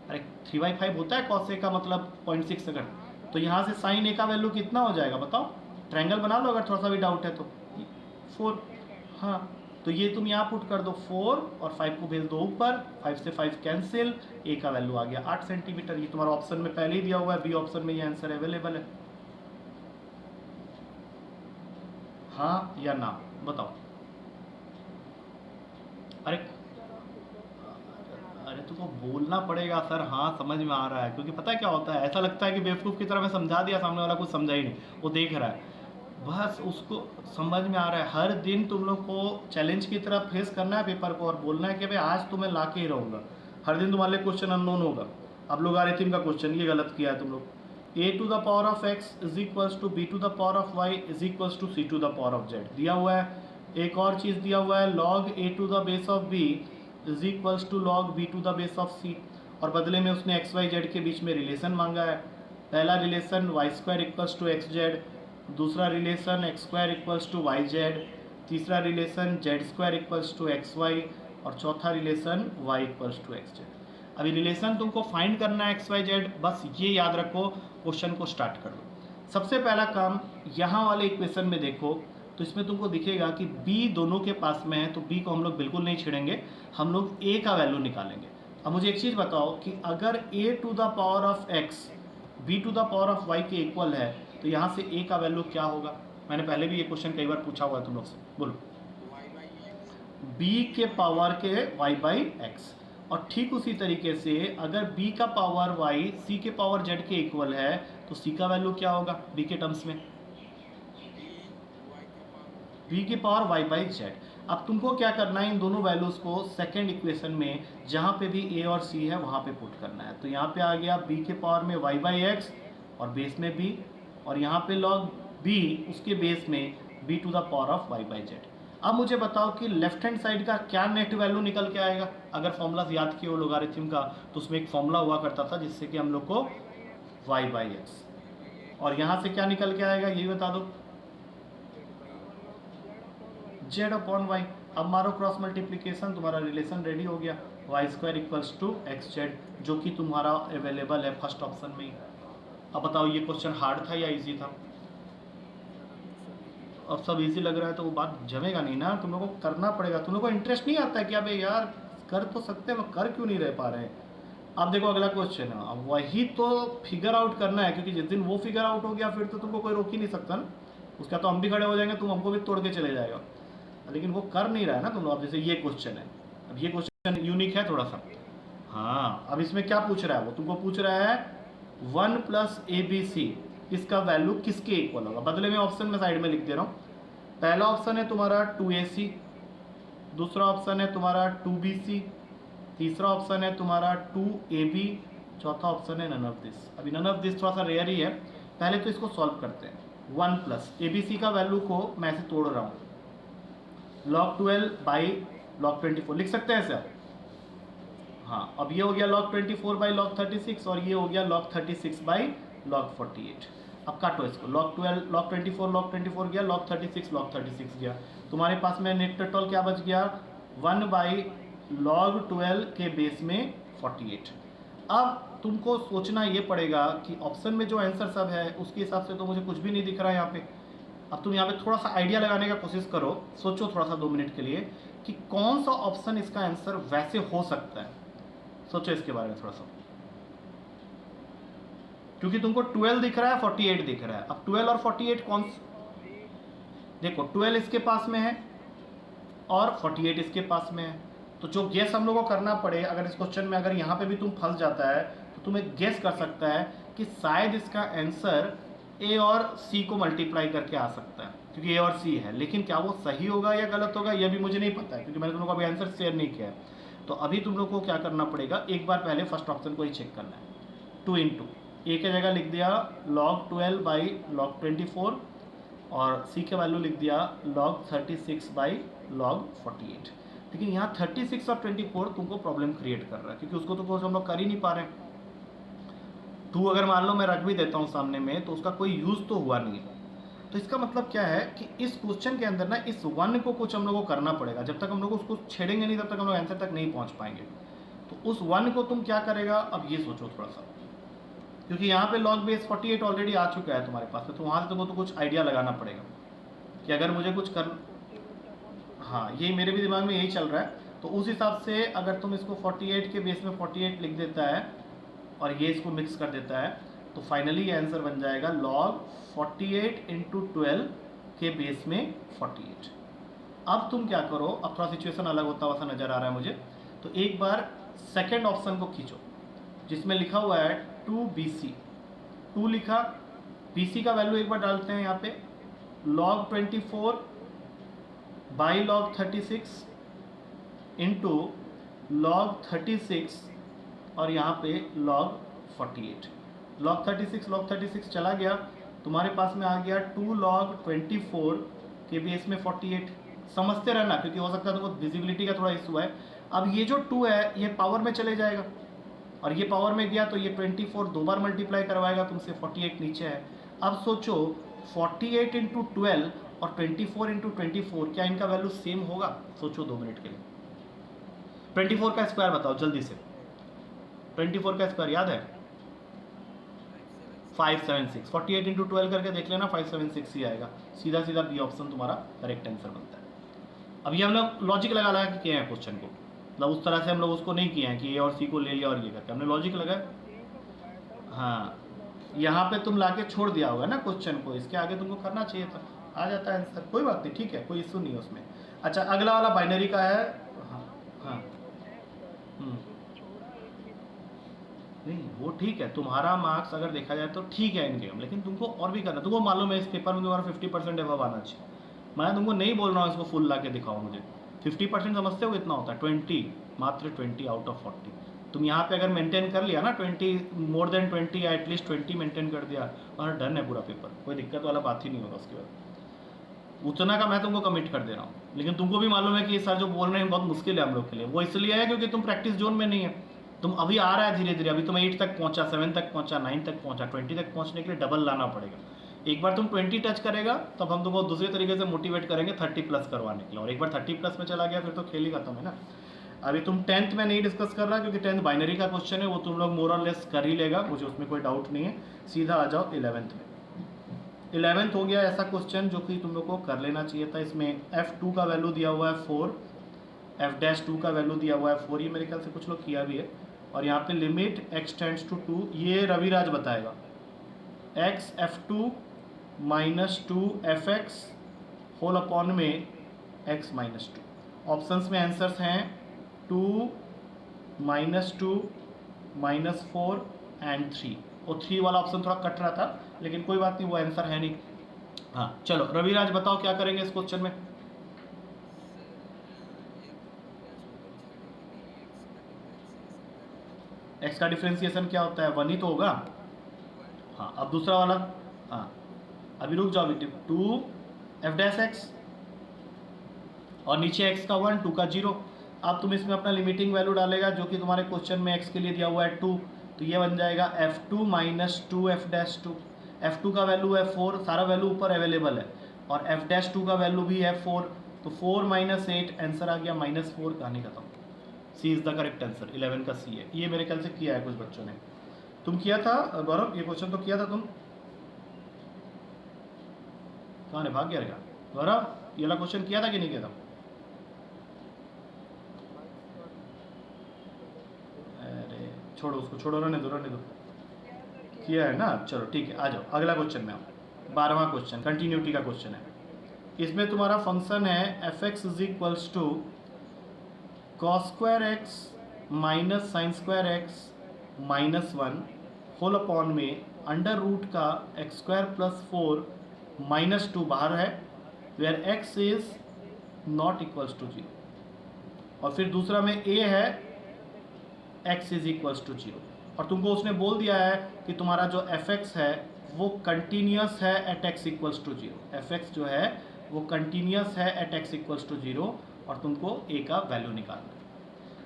अरे 3/5 होता है cos a का मतलब 0.6 अगर, तो यहाँ से sin a का वैल्यू कितना हो जाएगा बताओ? ट्रायंगल बना लो अगर थोड़ा सा भी डाउट है तो 4। हाँ तो ये तुम यहाँ पुट कर दो 4 और 5 को भेज दो ऊपर, 5 से 5 कैंसिल, ए का वैल्यू आ गया 8 सेंटीमीटर। ये तुम्हारा ऑप्शन में पहले ही दिया हुआ है, बी ऑप्शन में ये आंसर अवेलेबल है। हाँ या ना बताओ? अरे अरे तुमको बोलना पड़ेगा सर हाँ समझ में आ रहा है, क्योंकि पता है क्या होता है, ऐसा लगता है कि बेवकूफ़ की तरह मैं समझा दिया, सामने वाला कुछ समझा ही नहीं, वो देख रहा है, बस उसको समझ में आ रहा है। हर दिन तुम लोग को चैलेंज की तरह फेस करना है पेपर को और बोलना है कि भाई आज तो मैं ला के ही रहूँगा। हर दिन तुम्हारे लिए क्वेश्चन अननोन होगा। अब लोगारिथम का क्वेश्चन, ये गलत किया है तुम लोग। a⁴ x = b⁴y = c⁴z दिया हुआ है। एक और चीज़ दिया हुआ है log a⁴b = log b⁴c, और बदले में उसने x y z के बीच में रिलेशन मांगा है। पहला रिलेशन y² = xz, दूसरा रिलेशन x² = yz, तीसरा रिलेशन z² = xy, और चौथा रिलेशन y = xz। अभी रिलेशन तुमको फाइंड करना है x y z, बस ये याद रखो, क्वेश्चन को स्टार्ट कर लो। सबसे पहला काम यहाँ वाले इक्वेशन में देखो तो इसमें तुमको दिखेगा कि b दोनों के पास में है, तो b को हम लोग बिल्कुल नहीं छेड़ेंगे, हम लोग a का वैल्यू निकालेंगे। अब मुझे एक चीज़ बताओ कि अगर a⁴x b⁴y के इक्वल है तो यहाँ से a का वैल्यू क्या होगा? मैंने पहले भी ये क्वेश्चन कई बार पूछा हुआ है तुम लोग से, बोलो। b के पावर के y/x, और ठीक उसी तरीके से अगर b का पावर y c के पावर z के इक्वल है तो c का वैल्यू क्या होगा b के टर्म्स में? बी की पावर वाई बाई जेड। अब तुमको क्या करना है, इन दोनों वैल्यूज़ को सेकेंड इक्वेशन में जहाँ पे भी ए और सी है वहाँ पे पुट करना है। तो यहाँ पे आ गया बी के पावर में वाई बाई एक्स और बेस में बी, और यहाँ पे लॉग बी उसके बेस में B to the power of Y by Z. अब मुझे बताओ कि लेफ्ट हैंड साइड का क्या नेट वैल्यू निकल के आएगा। अगर फॉर्मूलाज याद किए हो लोगारिथम का, तो उसमें एक फॉर्मूला हुआ करता था जिससे कि हम लोग को वाई बाई एक्स, और यहाँ से क्या निकल के आएगा यही बता दो, जेड अपॉन वाई। अब मारो क्रॉस मल्टीप्लीकेशन, तुम्हारा रिलेशन रेडी हो गया, Y square equals to X Z, जो कि तुम्हारा अवेलेबल है फर्स्ट ऑप्शन में ही। अब बताओ ये क्वेश्चन हार्ड था या इजी था? अब सब इजी लग रहा है तो वो बात जमेगा नहीं ना, तुम लोगों को करना पड़ेगा। तुम लोगों को इंटरेस्ट नहीं आता है कि अबे यार कर तो सकते हैं, कर क्यों नहीं रह पा रहे हैं। अब देखो अगला क्वेश्चन है, अब वही तो फिगर आउट करना है, क्योंकि जिस दिन वो फिगर आउट हो गया फिर तो तुमको कोई रोक ही नहीं सकता ना। उसका तो हम भी खड़े हो जाएंगे, तुम हमको भी तोड़ के चले जाएगा, लेकिन वो कर नहीं रहा है ना तुम लोग। अब जैसे ये क्वेश्चन है, अब ये क्वेश्चन यूनिक है थोड़ा सा। हाँ, अब इसमें क्या पूछ रहा है, वो तुमको पूछ रहा है 1 प्लस ए बी सी, इसका वैल्यू किसके इक्वल होगा। बदले में ऑप्शन में साइड में लिख दे रहा हूँ। पहला ऑप्शन है तुम्हारा 2ac, दूसरा ऑप्शन है तुम्हारा 2bc, तीसरा ऑप्शन है तुम्हारा 2ab, चौथा ऑप्शन है नन ऑफ दिस। अभी नन ऑफ दिस थोड़ा सा रेयर ही है, पहले तो इसको सॉल्व करते हैं। 1 प्लस abc का वैल्यू को मैं ऐसे तोड़ रहा हूँ, log 12 बाई log 24 लिख सकते हैं सर। हाँ, अब ये हो गया log 24 बाई log 36, और ये हो गया log 36 बाई log 48। अब काटो इसको, log 12 log 24 गया, log 36 log 36 गया। तुम्हारे पास में नेट टोटल क्या बच गया, 1 बाई log 12 के बेस में 48। अब तुमको सोचना ये पड़ेगा कि ऑप्शन में जो आंसर सब है उसके हिसाब से तो मुझे कुछ भी नहीं दिख रहा है यहाँ पे। अब तुम यहाँ पे थोड़ा सा आइडिया लगाने का कोशिश करो, सोचो थोड़ा सा 2 मिनट के लिए कि कौन सा ऑप्शन इसका आंसर वैसे हो सकता है। सोचो इसके बारे में थोड़ा सा, क्योंकि तुमको 12 दिख रहा है, 48 दिख रहा है। अब 12 और 48 कौन, देखो 12 इसके पास में है और 48 इसके पास में है, तो जो गेस हम लोग को करना पड़े, अगर इस क्वेश्चन में अगर यहाँ पे भी तुम फंस जाता है तो तुम एक गेस कर सकता है कि शायद इसका आंसर ए और सी को मल्टीप्लाई करके आ सकता है, क्योंकि ए और सी है। लेकिन क्या वो सही होगा या गलत होगा यह भी मुझे नहीं पता है, क्योंकि मैंने तुम लोग को अभी आंसर शेयर नहीं किया है। तो अभी तुम लोग को क्या करना पड़ेगा, एक बार पहले फर्स्ट ऑप्शन को ही चेक करना है। 2 इंटू ए के जगह लिख दिया log 12 बाई log 24, और सी के वैल्यू लिख दिया log 36 बाई log 48। लेकिन यहाँ 36 और 24 तुमको प्रॉब्लम क्रिएट कर रहा है, क्योंकि उसको तो कुछ हम लोग कर ही नहीं पा रहे हैं। 2 अगर मान लो मैं रख भी देता हूँ सामने में तो उसका कोई यूज़ तो हुआ नहीं है। तो इसका मतलब क्या है कि इस क्वेश्चन के अंदर ना इस 1 को कुछ हम लोग को करना पड़ेगा। जब तक हम लोग उसको छेड़ेंगे नहीं तब तक हम लोग आंसर तक नहीं पहुँच पाएंगे। तो उस 1 को तुम क्या करेगा, अब ये सोचो थोड़ा सा, क्योंकि यहाँ पे log बेस 48 ऑलरेडी आ चुका है तुम्हारे पास, तो वहाँ से तुमको तो कुछ आइडिया लगाना पड़ेगा कि अगर मुझे कुछ कर, हाँ ये मेरे भी दिमाग में यही चल रहा है। तो उस हिसाब से अगर तुम इसको 48 के बेस में 48 लिख देता है और ये इसको मिक्स कर देता है, तो फाइनली ये आंसर बन जाएगा log 48 इंटू 12 के बेस में 48। अब तुम क्या करो, अब थोड़ा सिचुएशन अलग होता हुआ सा नज़र आ रहा है मुझे। तो एक बार सेकेंड ऑप्शन को खींचो जिसमें लिखा हुआ है 2bc, 2 लिखा, bc का वैल्यू एक बार डालते हैं यहाँ पे, log 24 by log 36 into log 36 और यहाँ पे log 48। log 36 चला गया, तुम्हारे पास में आ गया 2 log 24 के बेस में 48। समझते रहना, क्योंकि हो सकता है तुमको विजिबिलिटी का थोड़ा इशू है। अब ये जो 2 है ये पावर में चले जाएगा, और ये पावर में गया तो ये 24 2 बार मल्टीप्लाई करवाएगा तुमसे, 48 नीचे है। अब सोचो 48 इंटू 12 और 24 इंटू 24, क्या इनका वैल्यू सेम होगा? सोचो 2 मिनट के लिए। 24 का स्क्वायर बताओ जल्दी से, 24 का स्क्वायर याद है? 576। 48 इंटू 12 करके देख लेना, 576 ही आएगा। सीधा सीधा बी ऑप्शन तुम्हारा करेक्ट आंसर बनता है। अब ये हम लोग लॉजिक लगा के किए हैं क्वेश्चन को, मतलब उस तरह से हम लोग उसको नहीं किए हैं कि ए और सी को ले लिया और ये करके, हमने लॉजिक लगाया। हाँ, यहाँ पे तुम लाके छोड़ दिया होगा ना क्वेश्चन को, इसके आगे तुमको करना चाहिए था, आ जाता है आंसर, कोई बात नहीं, ठीक है, कोई इशू नहीं है उसमें। अच्छा, अगला वाला बाइनरी का है। हाँ हाँ, नहीं वो ठीक है, तुम्हारा मार्क्स अगर देखा जाए तो ठीक है इन गेम, लेकिन तुमको और भी करना, तुमको मालूम है इस पेपर में तुम्हारा 50% अबव आना चाहिए। मैं तुमको नहीं बोल रहा हूँ इसको फुल ला के दिखाओ मुझे। 50% समझते हो कितना होता है? 20, मात्र 20 आउट ऑफ 40। तुम यहाँ पे अगर मेंटेन कर लिया ना 20, मोर देन 20 या एटलीस्ट 20 मेंटेन कर दिया और डन है पूरा पेपर, कोई दिक्कत वाला बात ही नहीं होगा उसके बाद। उतना का मैं तुमको कमिट कर दे रहा हूँ, लेकिन तुमको भी मालूम है कि ये सर जो बोल रहे हैं बहुत मुश्किल है हम लोग के लिए। वो इसलिए है क्योंकि तुम प्रैक्टिस जोन में नहीं है। तुम अभी आ रहा है धीरे धीरे, अभी तुम 8 तक पहुंचा, 7 तक पहुंचा, 9 तक पहुंचा, 20 तक पहुंचने के लिए डबल लाना पड़ेगा। एक बार तुम 20 टच करेगा तब हम तुमको दूसरे तरीके से मोटिवेट करेंगे 30 प्लस करवाने के लिए, और एक बार 30 प्लस में चला गया फिर तो खेल ही खत्म है ना। अभी तुम 10th में नहीं डिस्कस कर रहा क्योंकि 10th बाइनरी का क्वेश्चन है, वो तुम लोग मोर और लेस कर ही लेगा, मुझे उसमें कोई डाउट नहीं है। सीधा आ जाओ 11th में। 11th हो गया ऐसा क्वेश्चन जो कि तुम लोग को कर लेना चाहिए था। इसमें f2 का वैल्यू दिया हुआ है 4, f'2 का वैल्यू दिया हुआ है 4, ये मेरे ख्याल से कुछ लोग किया भी है। और यहाँ पे लिमिट x टेंड्स टू 2, ये रविराज बताएगा। x f2 minus 2 fx whole upon में x माइनस 2। ऑप्शंस में आंसर्स हैं 2, -2, -4 एंड 3। वो 3 वाला ऑप्शन थोड़ा कट रहा था, लेकिन कोई बात नहीं, वो आंसर है नहीं। हाँ चलो रविराज बताओ क्या करेंगे इस क्वेश्चन में। x का डिफ्रेंसिएशन क्या होता है? 1 ही तो होगा। हाँ अब दूसरा वाला, हाँ अभी रुक जाओ बेटे। 2 f'(x) और नीचे x का 1, 2 का 0। अब तुम इसमें अपना लिमिटिंग वैल्यू डालेगा जो कि तुम्हारे क्वेश्चन में x के लिए दिया हुआ है 2, तो ये बन जाएगा f2 माइनस 2 f'2। f2 का वैल्यू है 4, सारा वैल्यू ऊपर अवेलेबल है, और f'2 का वैल्यू भी है 4, तो 4 माइनस 8 आंसर आ गया -4। कहानी खत्म। सी इज़ द करेक्ट आंसर, 11 का सी है। ये मेरे ख्याल से किया है कुछ बच्चों ने। तुम किया था गौरव ये क्वेश्चन? तो किया था तुम, कहाँ है भाग गया क्या गौरव? ये वाला क्वेश्चन किया था कि नहीं किया था? अरे छोड़ो उसको, छोड़ो, रहने दो रहने दो। किया है ना, चलो ठीक है। आ जाओ अगला क्वेश्चन में आओ। 12वां क्वेश्चन कंटिन्यूटी का क्वेश्चन है। इसमें तुम्हारा फंक्शन है f(x) is equals to cos² x minus sin² x -1 whole upon में अंडर रूट का x² प्लस 4 -2 बाहर है, where x is not equals to 0। और फिर दूसरा में a है x इज इक्वल्स टू 0, और तुमको उसने बोल दिया है कि तुम्हारा जो fx है वो कंटिन्यूस है at x equals to 0। fx जो है वो कंटिन्यूस है एट x इक्वल्स टू 0, और तुमको a का वैल्यू निकालना है।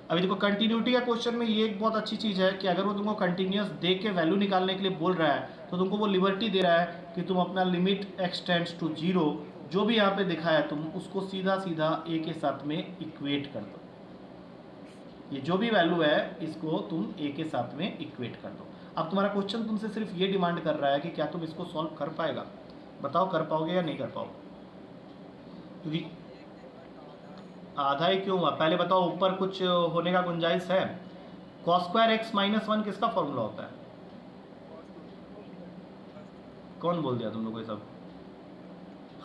अभी देखो कंटिन्यूटी का क्वेश्चन में ये एक बहुत अच्छी चीज़ है कि अगर वो तुमको कंटिन्यूस दे के वैल्यू निकालने के लिए बोल रहा है तो तुमको वो लिबर्टी दे रहा है कि तुम अपना लिमिट x टेंड्स टू 0 जो भी यहाँ पे दिखा है तुम उसको सीधा सीधा a के साथ में इक्वेट कर दो। ये जो भी वैल्यू है इसको तुम a के साथ में इक्वेट कर दो। अब तुम्हारा क्वेश्चन तुमसे सिर्फ ये डिमांड कर रहा है कि क्या तुम इसको सॉल्व कर पाएगा। बताओ कर पाओगे या नहीं कर पाओगे? क्योंकि आधा ही क्यों हुआ पहले बताओ, ऊपर कुछ होने का गुंजाइश है? cos² x -1 किसका फॉर्मूला होता है? कौन बोल दिया तुम लोग ये सब?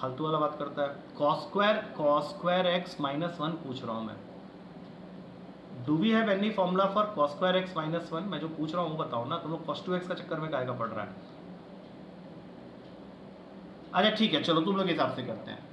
फालतू वाला बात करता है। cos² x -1 पूछ रहा हूँ मैं। Do we have any formula for cos² x -1? मैं जो पूछ रहा हूँ वो बताओ ना। तुम लोग cos2x का चक्कर में काहे का पड़ रहा है? अच्छा ठीक है चलो तुम लोग हिसाब से करते हैं।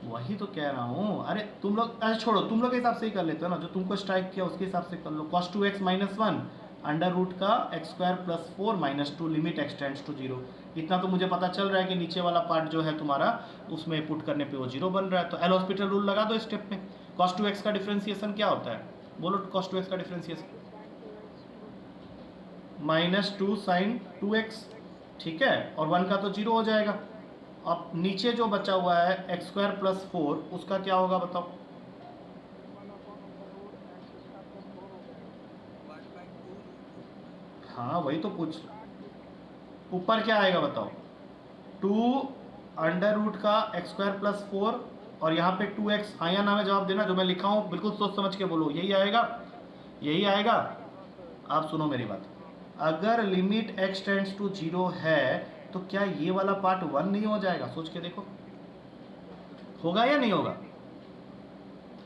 वही तो कह रहा हूँ। अरे तुम लोग अच्छा छोड़ो, तुम लोग के हिसाब से ही कर लेते हो ना, जो तुमको स्ट्राइक किया उसके हिसाब से कर लो। cos2x -1 अंडर रूट का x² plus 4 -2 limit x tends to 0। इतना तो मुझे पता चल रहा है कि नीचे वाला पार्ट जो है तुम्हारा उसमें पुट करने पे वो 0 बन रहा है। तो एल हॉस्पिटल रूल लगा दो स्टेप में। cos2x का डिफ्रेंसिएशन क्या होता है? बोलो cos2x का डिफ्रेंसिएशन -2 sin 2x, ठीक है, और 1 का तो 0 हो जाएगा। अब नीचे जो बचा हुआ है x² प्लस 4 उसका क्या होगा बताओ? हाँ वही तो पूछ। ऊपर क्या आएगा बताओ? 2 अंडर रूट का x² प्लस 4 और यहाँ पे 2x। हाँ या ना में जवाब देना, जो मैं लिखा हूँ बिल्कुल सोच समझ के बोलो। यही आएगा, यही आएगा। आप सुनो मेरी बात, अगर लिमिट x टेंड्स टू 0 है तो क्या ये वाला पार्ट 1 नहीं हो जाएगा? सोच के देखो, होगा या नहीं होगा?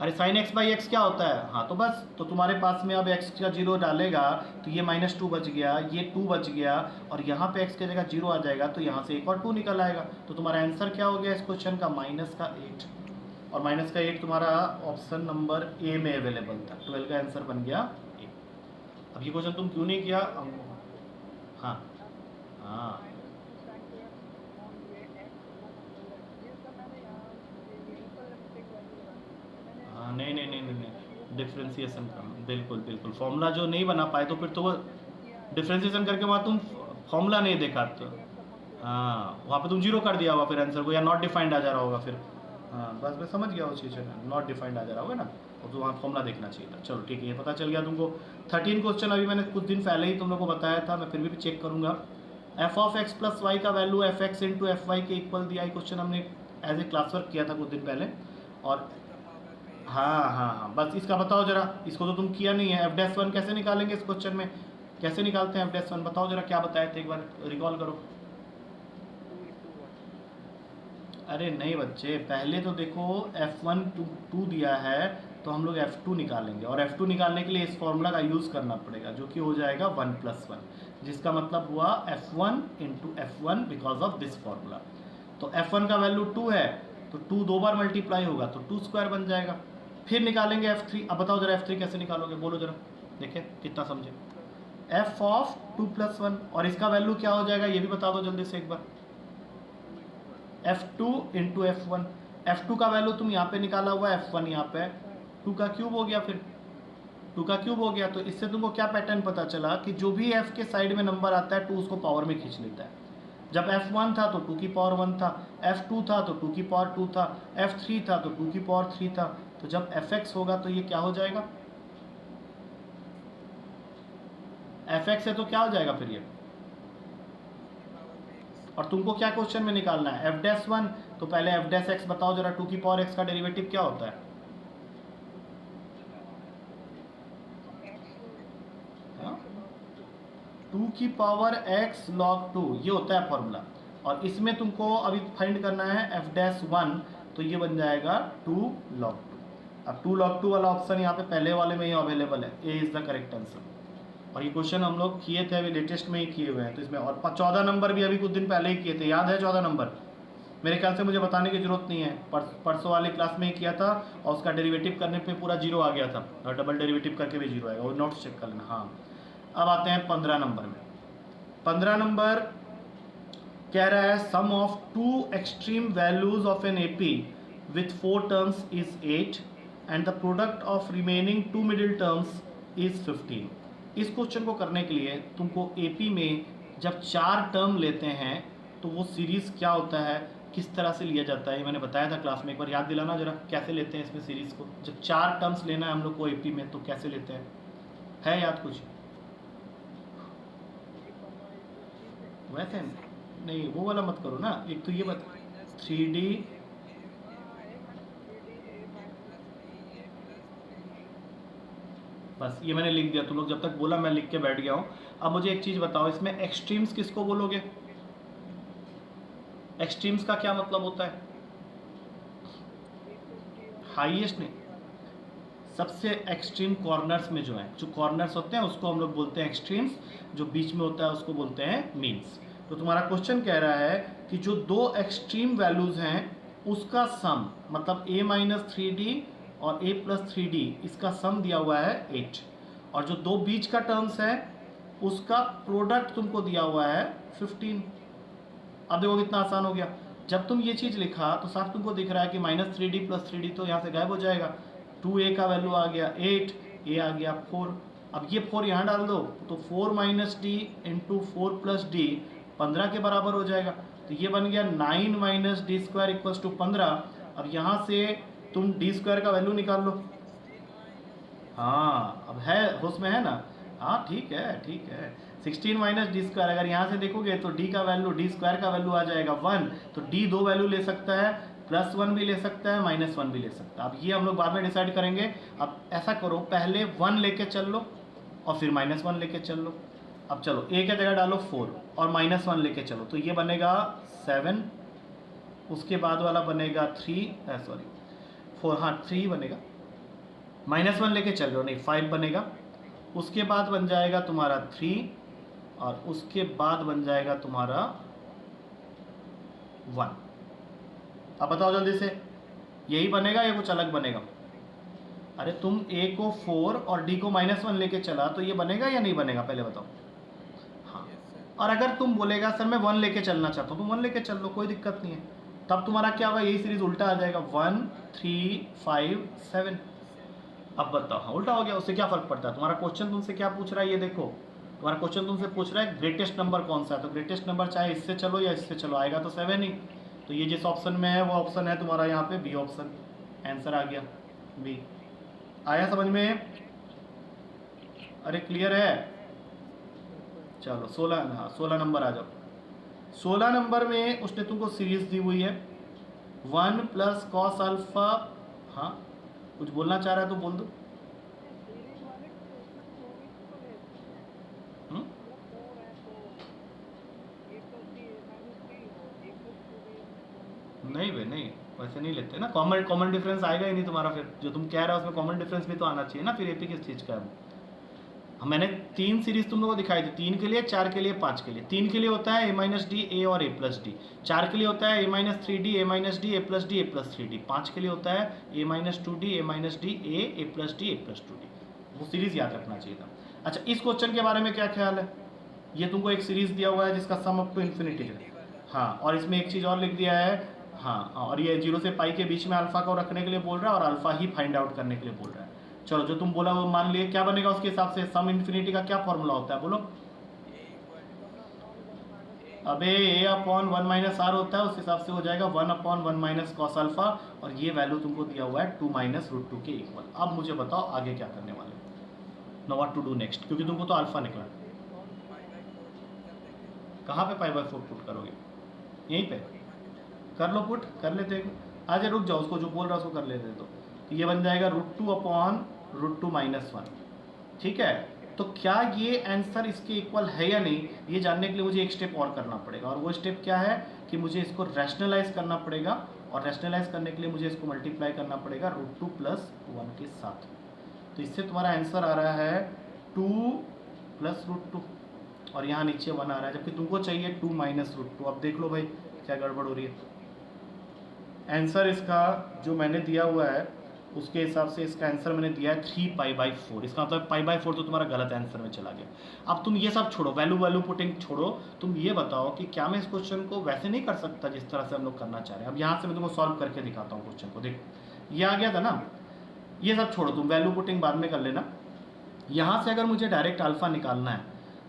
अरे साइन एक्स बाई एक्स क्या होता है, हाँ तो बस, तो तुम्हारे पास में अब एक्स का जीरो डालेगा तो ये -2 बच गया, ये 2 बच गया, और यहाँ पे एक्स की जगह जीरो आ जाएगा तो यहाँ से एक और 2 निकल आएगा। तो तुम्हारा आंसर क्या हो गया इस क्वेश्चन का, -8। और -8 तुम्हारा ऑप्शन नंबर ए में अवेलेबल था। 12 का आंसर बन गया ए। अब ये क्वेश्चन तुम क्यों नहीं किया? हाँ हाँ हाँ, नहीं नहीं नहीं नहीं नहीं, डिफ्रेंसिएशन का बिल्कुल बिल्कुल, फॉर्मूला जो नहीं बना पाए तो फिर तो वो डिफ्रेंसिएशन करके वहाँ तुम फॉर्मूला नहीं देखा तो, हाँ वहाँ पे तुम जीरो कर दिया होगा फिर आंसर को, या नॉट डिफाइंड आ जा रहा होगा फिर। हाँ बस मैं समझ गया वो चीज़ है, नॉट डिफाइंड आ जा रहा होगा ना, और तो वहाँ फॉर्मूला देखना चाहिए था। चलो ठीक है, ये पता चल गया तुमको। 13 क्वेश्चन अभी मैंने कुछ दिन पहले ही तुम लोग को बताया था, मैं फिर भी चेक करूँगा। F of X plus Y का value F X into F Y के इक्वल दिया, क्वेश्चन हमने एज ए क्लास वर्क किया था कुछ दिन पहले। और हाँ हाँ हाँ, बस इसका बताओ जरा, इसको तो तुम किया नहीं है। f'1 कैसे निकालेंगे इस क्वेश्चन में, कैसे निकालते हैं f'1 बताओ जरा, क्या बताए थे एक बार रिकॉल करो। अरे नहीं बच्चे, पहले तो देखो f1 2 दिया है तो हम लोग f2 निकालेंगे, और f2 निकालने के लिए इस फॉर्मूला का यूज़ करना पड़ेगा जो कि हो जाएगा 1 + 1, जिसका मतलब हुआ f1 into f1 because of this formula. तो f1 का वैल्यू 2 है तो 2 दो बार मल्टीप्लाई होगा तो 2² बन जाएगा। फिर निकालेंगे f3। अब बताओ जरा f3 कैसे निकालोगे, बोलो जरा, देखें कितना समझे। f ऑफ 2 + 1, और इसका वैल्यू क्या हो जाएगा ये भी बता दो जल्दी से एक बार। f2 इंटू f1, f2 का वैल्यू तुम यहाँ पे निकाला हुआ है, f1 यहाँ पे 2 का क्यूब हो गया, फिर 2 का क्यूब हो गया। तो इससे तुमको क्या पैटर्न पता चला कि जो भी f के साइड में नंबर आता है 2 उसको पावर में खींच लेता है। जब f1 था तो 2 की पावर 1 था, f2 था तो 2 की पावर 2 था, f3 था तो 2 की पावर 3 था। तो जब fx होगा तो ये क्या हो जाएगा, fx है तो क्या हो जाएगा फिर ये। और तुमको क्या क्वेश्चन में निकालना है, f'1, तो पहले f' बताओ जरा, 2 की पावर x का डेरिवेटिव क्या होता है। 2 की पावर x log 2 ये होता है फॉर्मूला, और इसमें तुमको अभी फाइंड करना है f'1, तो ये बन जाएगा 2 log 2। अब 2 log 2 वाला ऑप्शन यहाँ पे पहले वाले में ही अवेलेबल है, ए इज द करेक्ट आंसर। और ये क्वेश्चन हम लोग किए थे अभी लेटेस्ट में ही किए हुए हैं, तो इसमें और 14 नंबर भी अभी कुछ दिन पहले ही किए थे, याद है 14 नंबर, मेरे ख्याल से मुझे बताने की जरूरत नहीं है, परसों वाली क्लास में ही किया था, और उसका डेरिवेटिव करने पे पूरा जीरो आ गया था, और डबल डेरिवेटिव करके भी जीरो आएगा, वो नोट्स चेक कर लेना। हाँ अब आते हैं 15 नंबर में। 15 नंबर कह रहा है sum of 2 extreme values of an AP with 4 terms is 8 and the product of remaining 2 middle terms is 15। इस क्वेश्चन को करने के लिए तुमको एपी में जब 4 टर्म लेते हैं तो वो सीरीज़ क्या होता है, किस तरह से लिया जाता है, ये मैंने बताया था क्लास में, एक बार याद दिलाना जरा कैसे लेते हैं इसमें सीरीज़ को। जब 4 टर्म्स लेना है हम लोग को एपी में तो कैसे लेते हैं, है याद कुछ? वैसे नहीं, वो वाला मत करो ना, एक तो ये मत 3D, बस ये मैंने लिख दिया, तुम लोग जब तक बोला मैं लिख के बैठ गया हूँ। अब मुझे एक चीज़ बताओ, इसमें एक्सट्रीम्स किसको बोलोगे, एक्सट्रीम्स का क्या मतलब होता है, हाईएस्ट नहीं, सबसे एक्सट्रीम कॉर्नर्स में जो है, जो कॉर्नर्स होते हैं उसको हम लोग बोलते हैं एक्सट्रीम्स, जो बीच में होता है उसको बोलते हैं मीन्स। तो तुम्हारा क्वेश्चन कह रहा है कि जो 2 एक्सट्रीम वैल्यूज हैं उसका सम, मतलब a-3d और a+3d, इसका सम दिया हुआ है 8, और जो 2 बीच का टर्म्स है उसका प्रोडक्ट तुमको दिया हुआ है 15। अब देखो कितना आसान हो गया, जब तुम ये चीज़ लिखा तो साफ तुमको दिख रहा है कि -3d + 3d तो यहाँ से गायब हो जाएगा, 2a का वैल्यू आ गया 8, a आ गया 4। अब ये 4 यहाँ डाल दो तो 4 - d इंटू 4 + d 15 के बराबर हो जाएगा, तो ये बन गया 9 - d² = 15। अब यहाँ से तुम d² का वैल्यू निकाल लो। हाँ अब है होश में है ना, हाँ ठीक है ठीक है, 16 - d², अगर यहाँ से देखोगे तो d का वैल्यू, d² का वैल्यू आ जाएगा 1, तो d 2 वैल्यू ले सकता है, +1 भी ले सकता है, -1 भी ले सकता है। अब ये हम लोग बाद में डिसाइड करेंगे। अब ऐसा करो, पहले 1 लेके चल लो और फिर -1 लेके चल लो। अब चलो a की जगह डालो 4 और -1 लेके चलो, तो ये बनेगा 7, उसके बाद वाला बनेगा 3, 4, हाँ 3 बनेगा, -1 लेके चल रहे हो, नहीं 5 बनेगा, उसके बाद बन जाएगा तुम्हारा 3 और उसके बाद बन जाएगा तुम्हारा 1। अब बताओ जल्दी से, यही बनेगा या कुछ अलग बनेगा? अरे तुम a को 4 और d को -1 लेके चला तो ये बनेगा या नहीं बनेगा, पहले बताओ। हाँ, और अगर तुम बोलेगा सर मैं 1 लेके चलना चाहता हूँ, तुम 1 लेके चल लो, कोई दिक्कत नहीं है। तब तुम्हारा क्या होगा, यही सीरीज उल्टा आ जाएगा, 1 3 5 7। अब बताओ, हाँ उल्टा हो गया, उससे क्या फर्क पड़ता है? तुम्हारा क्वेश्चन तुमसे क्या पूछ रहा है, ये देखो, तुम्हारा क्वेश्चन तुमसे पूछ रहा है ग्रेटेस्ट नंबर कौन सा है, तो ग्रेटेस्ट नंबर चाहे इससे चलो या इससे चलो, आएगा तो 7 ही। तो ये जिस ऑप्शन में है वो ऑप्शन है तुम्हारा यहाँ पे बी ऑप्शन, आंसर आ गया बी। आया समझ में? अरे क्लियर है? चलो 16, हाँ 16 नंबर आ जाओ। 16 नंबर में उसने तुमको सीरीज दी हुई है 1 + cos अल्फा। हाँ कुछ बोलना चाह रहा है तो बोल दो। नहीं भाई नहीं, वैसे नहीं लेते ना, कॉमन डिफरेंस आएगा ही नहीं तुम्हारा, फिर जो तुम कह रहे हो उसमें कॉमन डिफरेंस भी तो आना चाहिए ना, फिर एपी किस चीज़ का है वो। मैंने 3 सीरीज तुम लोगों को दिखाई थी, 3 के लिए, 4 के लिए, 5 के लिए। 3 के लिए होता है a-d a और a+d, 4 के लिए होता है a-3d a-d a+d a+3d, 5 के लिए होता है a-2d a-d a+d a+2d। वो सीरीज याद रखना चाहिए था। अच्छा इस क्वेश्चन के बारे में क्या ख्याल है? ये तुमको एक सीरीज दिया हुआ है जिसका सम अप टू इन्फिनिटी है। हाँ, और इसमें एक चीज़ और लिख दिया है, हाँ, और ये 0 से पाई के बीच में अल्फा को रखने के लिए बोल रहा है और अल्फा ही फाइंड आउट करने के लिए बोल रहा है। चलो जो तुम बोला वो मान लिए, क्या बनेगा उसके हिसाब से? सम इन्फिनिटी का क्या फॉर्मूला होता है बोलो? अबे a/1 - r होता है, उस हिसाब से हो जाएगा 1/1 - cos अल्फा, और ये वैल्यू तुमको दिया हुआ है 2 - √2 के इक्वल। अब मुझे बताओ आगे क्या करने वाले, know what to do next, क्योंकि तुमको तो अल्फा निकला। कहाँ पे π/4 पुट करोगे? यहीं पे कर लो पुट, कर लेते हैं। आजा रुक जाओ, उसको जो बोल रहा है उसको कर लेते तो ये बन जाएगा √2/√2 - 1। ठीक है, तो क्या ये आंसर इसके इक्वल है या नहीं, ये जानने के लिए मुझे एक स्टेप और करना पड़ेगा, और वो स्टेप क्या है कि मुझे इसको रैशनलाइज करना पड़ेगा, और रैशनलाइज करने के लिए मुझे इसको मल्टीप्लाई करना पड़ेगा √2 + 1 के साथ। तो इससे तुम्हारा आंसर आ रहा है 2 + √2, और यहाँ नीचे 1 आ रहा है, जबकि तुमको चाहिए 2 - √2। अब देख लो भाई क्या गड़बड़ हो रही है। आंसर इसका जो मैंने दिया हुआ है उसके हिसाब से इसका आंसर मैंने दिया है 3π/4। इसका मतलब π/4 तो तुम्हारा गलत आंसर में चला गया। अब तुम ये सब छोड़ो, वैल्यू पुटिंग छोड़ो, तुम ये बताओ कि क्या मैं इस क्वेश्चन को वैसे नहीं कर सकता जिस तरह से हम लोग करना चाह रहे हैं। अब यहाँ से मैं तुमको सॉल्व करके दिखाता हूँ क्वेश्चन को। देखो ये आ गया था ना, ये सब छोड़ो, तुम वैल्यू पुटिंग बाद में कर लेना। यहाँ से अगर मुझे डायरेक्ट अल्फा निकालना है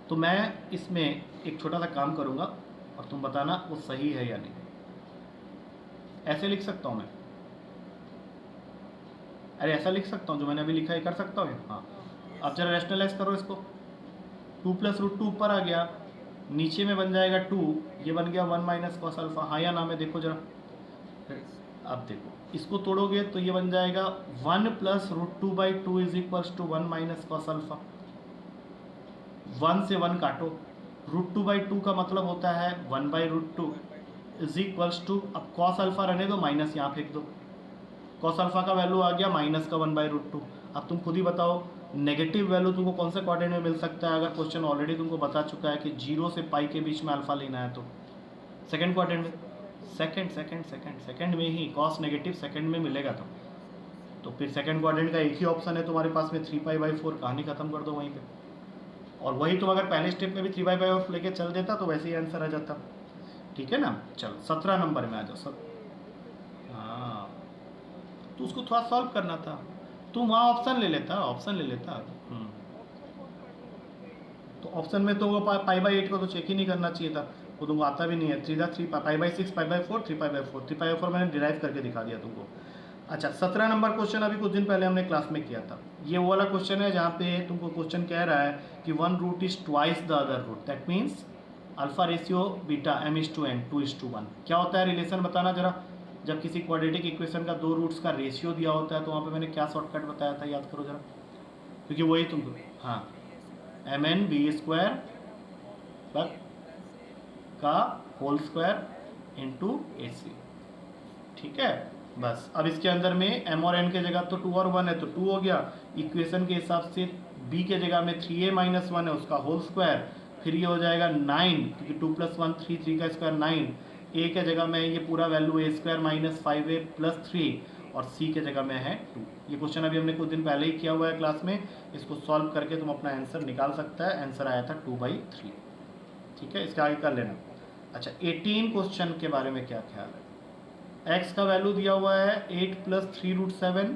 तो मैं इसमें एक छोटा सा काम करूँगा और तुम बताना वो सही है या नहीं। ऐसे लिख सकता हूँ मैं, अरे ऐसा लिख सकता हूँ जो मैंने अभी लिखा है, कर सकता हूँ। हाँ, अब जरा रैशनलाइज करो इसको, 2 + √2 ऊपर आ गया, नीचे में बन जाएगा 2, ये बन गया 1 - cos अल्फा। हाँ या ना में देखो जरा, अब देखो इसको तोड़ोगे तो ये बन जाएगा 1 + √2/2 = 1 - cos अल्फा। 1 से 1 काटो, √2/2 का मतलब होता है 1/√2 = अब cos अल्फा रहने दो, माइनस यहाँ फेंक दो, cos अल्फा का वैल्यू आ गया -1/√2। अब तुम खुद ही बताओ नेगेटिव वैल्यू तुमको कौन से क्वाड्रेंट में मिल सकता है, अगर क्वेश्चन ऑलरेडी तुमको बता चुका है कि 0 से पाई के बीच में अल्फा लेना है तो सेकंड क्वाड्रेंट में, सेकंड में ही cos नेगेटिव सेकंड में मिलेगा। तो फिर सेकंड क्वाड्रेंट का एक ही ऑप्शन है तुम्हारे पास में 3π/4, कहानी खत्म कर दो वहीं पे। और वही तुम अगर पहले स्टेप में भी 3π/4 लेके चल देता तो वैसे ही आंसर आ जाता। ठीक है ना? चलो 17 नंबर में आ जाओ। हाँ, तो उसको थोड़ा सॉल्व करना था, तुम वहाँ ऑप्शन ले लेता। तो ऑप्शन में तो वो π/8 को तो चेक ही नहीं करना चाहिए था, वो तुमको आता भी नहीं है। 3 π/6 π/4 3π/4 मैंने डिराइव करके दिखा दिया तुमको। अच्छा 17 नंबर क्वेश्चन अभी कुछ दिन पहले हमने क्लास में किया था। ये वो वाला क्वेश्चन है जहाँ पे तुमको क्वेश्चन कह रहा है कि 1 root is twice the other root, that means alpha ratio beta m/n 2:1। क्या होता है रिलेशन, बताना जरा। जब किसी क्वाड्रेटिक इक्वेशन का 2 रूट्स का रेशियो दिया होता है तो वहाँ पे मैंने क्या शॉर्टकट बताया था, याद करो जरा, क्योंकि वही तुमको, हाँ, mn² का होल स्क्वायर इंटू AC। ठीक है, बस अब इसके अंदर में m और n के जगह तो 2 और 1 है तो 2 हो गया। इक्वेशन के हिसाब से b के जगह में 3a माइनस 1 है उसका होल स्क्वायर, फिर ये हो जाएगा 9 क्योंकि 2 + 1 3, 3 का स्क्वायर 9। a के जगह में ये पूरा value a square minus 5a plus 3 और c के जगह में है 2। ये क्वेश्चन अभी हमने कुछ दिन पहले ही किया हुआ है क्लास में, इसको सॉल्व करके तुम अपना आंसर निकाल सकता है। आंसर आया था 2/3। ठीक है, इसके आगे कर लेना। अच्छा 18 क्वेश्चन के बारे में क्या ख्याल है? x का वैल्यू दिया हुआ है 8 + 3√7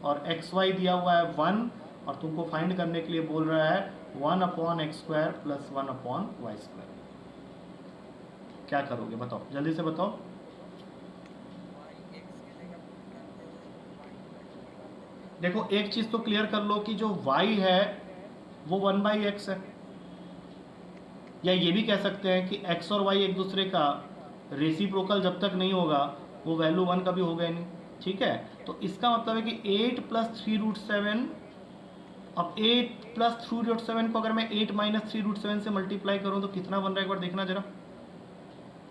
और xy दिया हुआ है 1 और तुमको फाइंड करने के लिए बोल रहा है 1/x² + 1/y²। क्या करोगे बताओ, जल्दी से बताओ। देखो एक चीज तो क्लियर कर लो कि जो y है वो 1/x है, या ये भी कह सकते हैं कि x और y एक दूसरे का रेसिप्रोकल जब तक नहीं होगा वो वैल्यू 1 कभी होगा ही नहीं। ठीक है, तो इसका मतलब है कि 8 + 3√7, अब 8 + 3√7 को अगर मैं 8 - 3√7 से मल्टीप्लाई करूं तो कितना बन रहा है एक बार देखना जरा।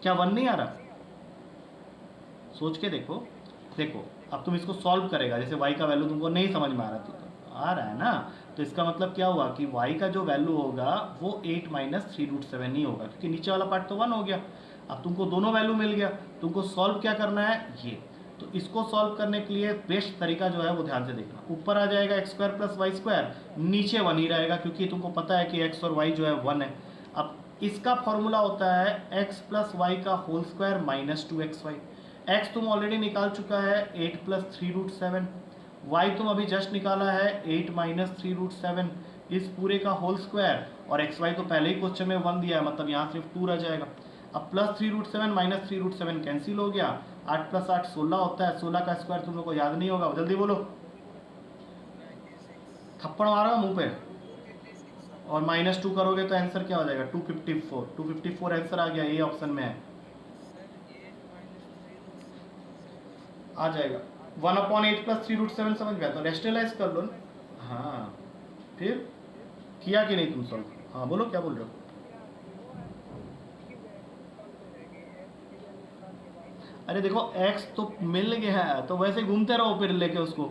क्या 1 नहीं आ रहा? सोच के देखो। देखो अब तुम इसको सॉल्व करेगा, जैसे y का वैल्यू तुमको नहीं समझ में आ रहा, तो आ रहा है ना, तो इसका मतलब क्या हुआ कि y का जो वैल्यू होगा वो 8 - 3√7 नहीं होगा क्योंकि नीचे वाला पार्ट तो 1 हो गया। अब तुमको दोनों वैल्यू मिल गया, तुमको सॉल्व क्या करना है ये। तो इसको सॉल्व करने के लिए बेस्ट तरीका जो है वो ध्यान से देखना। ऊपर आ जाएगा x² + y², नीचे 1 ही रहेगा क्योंकि तुमको पता है कि x और y जो है 1 है। अब इसका फॉर्मूला होता है x + y का whole square minus 2xy। x तुम ऑलरेडी निकाल चुका है 8 + 3√7, y तुम अभी जस्ट निकाला है 8 - 3√7, इस पूरे का होल स्क्वायर, और xy तो पहले ही क्वेश्चन में 1 दिया है मतलब यहाँ सिर्फ 2 रह जाएगा। अब प्लस 3√7 माइनस 3√7 कैंसिल हो गया, 8 + 8 16 होता है, 16 का स्क्वायर तुम लोग को याद नहीं होगा, जल्दी बोलो। थप्पड़ मारो मुंह पे, और -2 करोगे तो आंसर क्या हो जाएगा 254। 254 आंसर आ गया, ये ऑप्शन में है, आ जाएगा 1/8 + 3√7। समझ गया तो रेस्टलाइज कर लो ना। हाँ फिर किया कि नहीं तुम सॉल्व? हाँ बोलो क्या बोल रहे हो? अरे देखो x तो मिल गया है तो वैसे घूमते रहो फिर लेके उसको।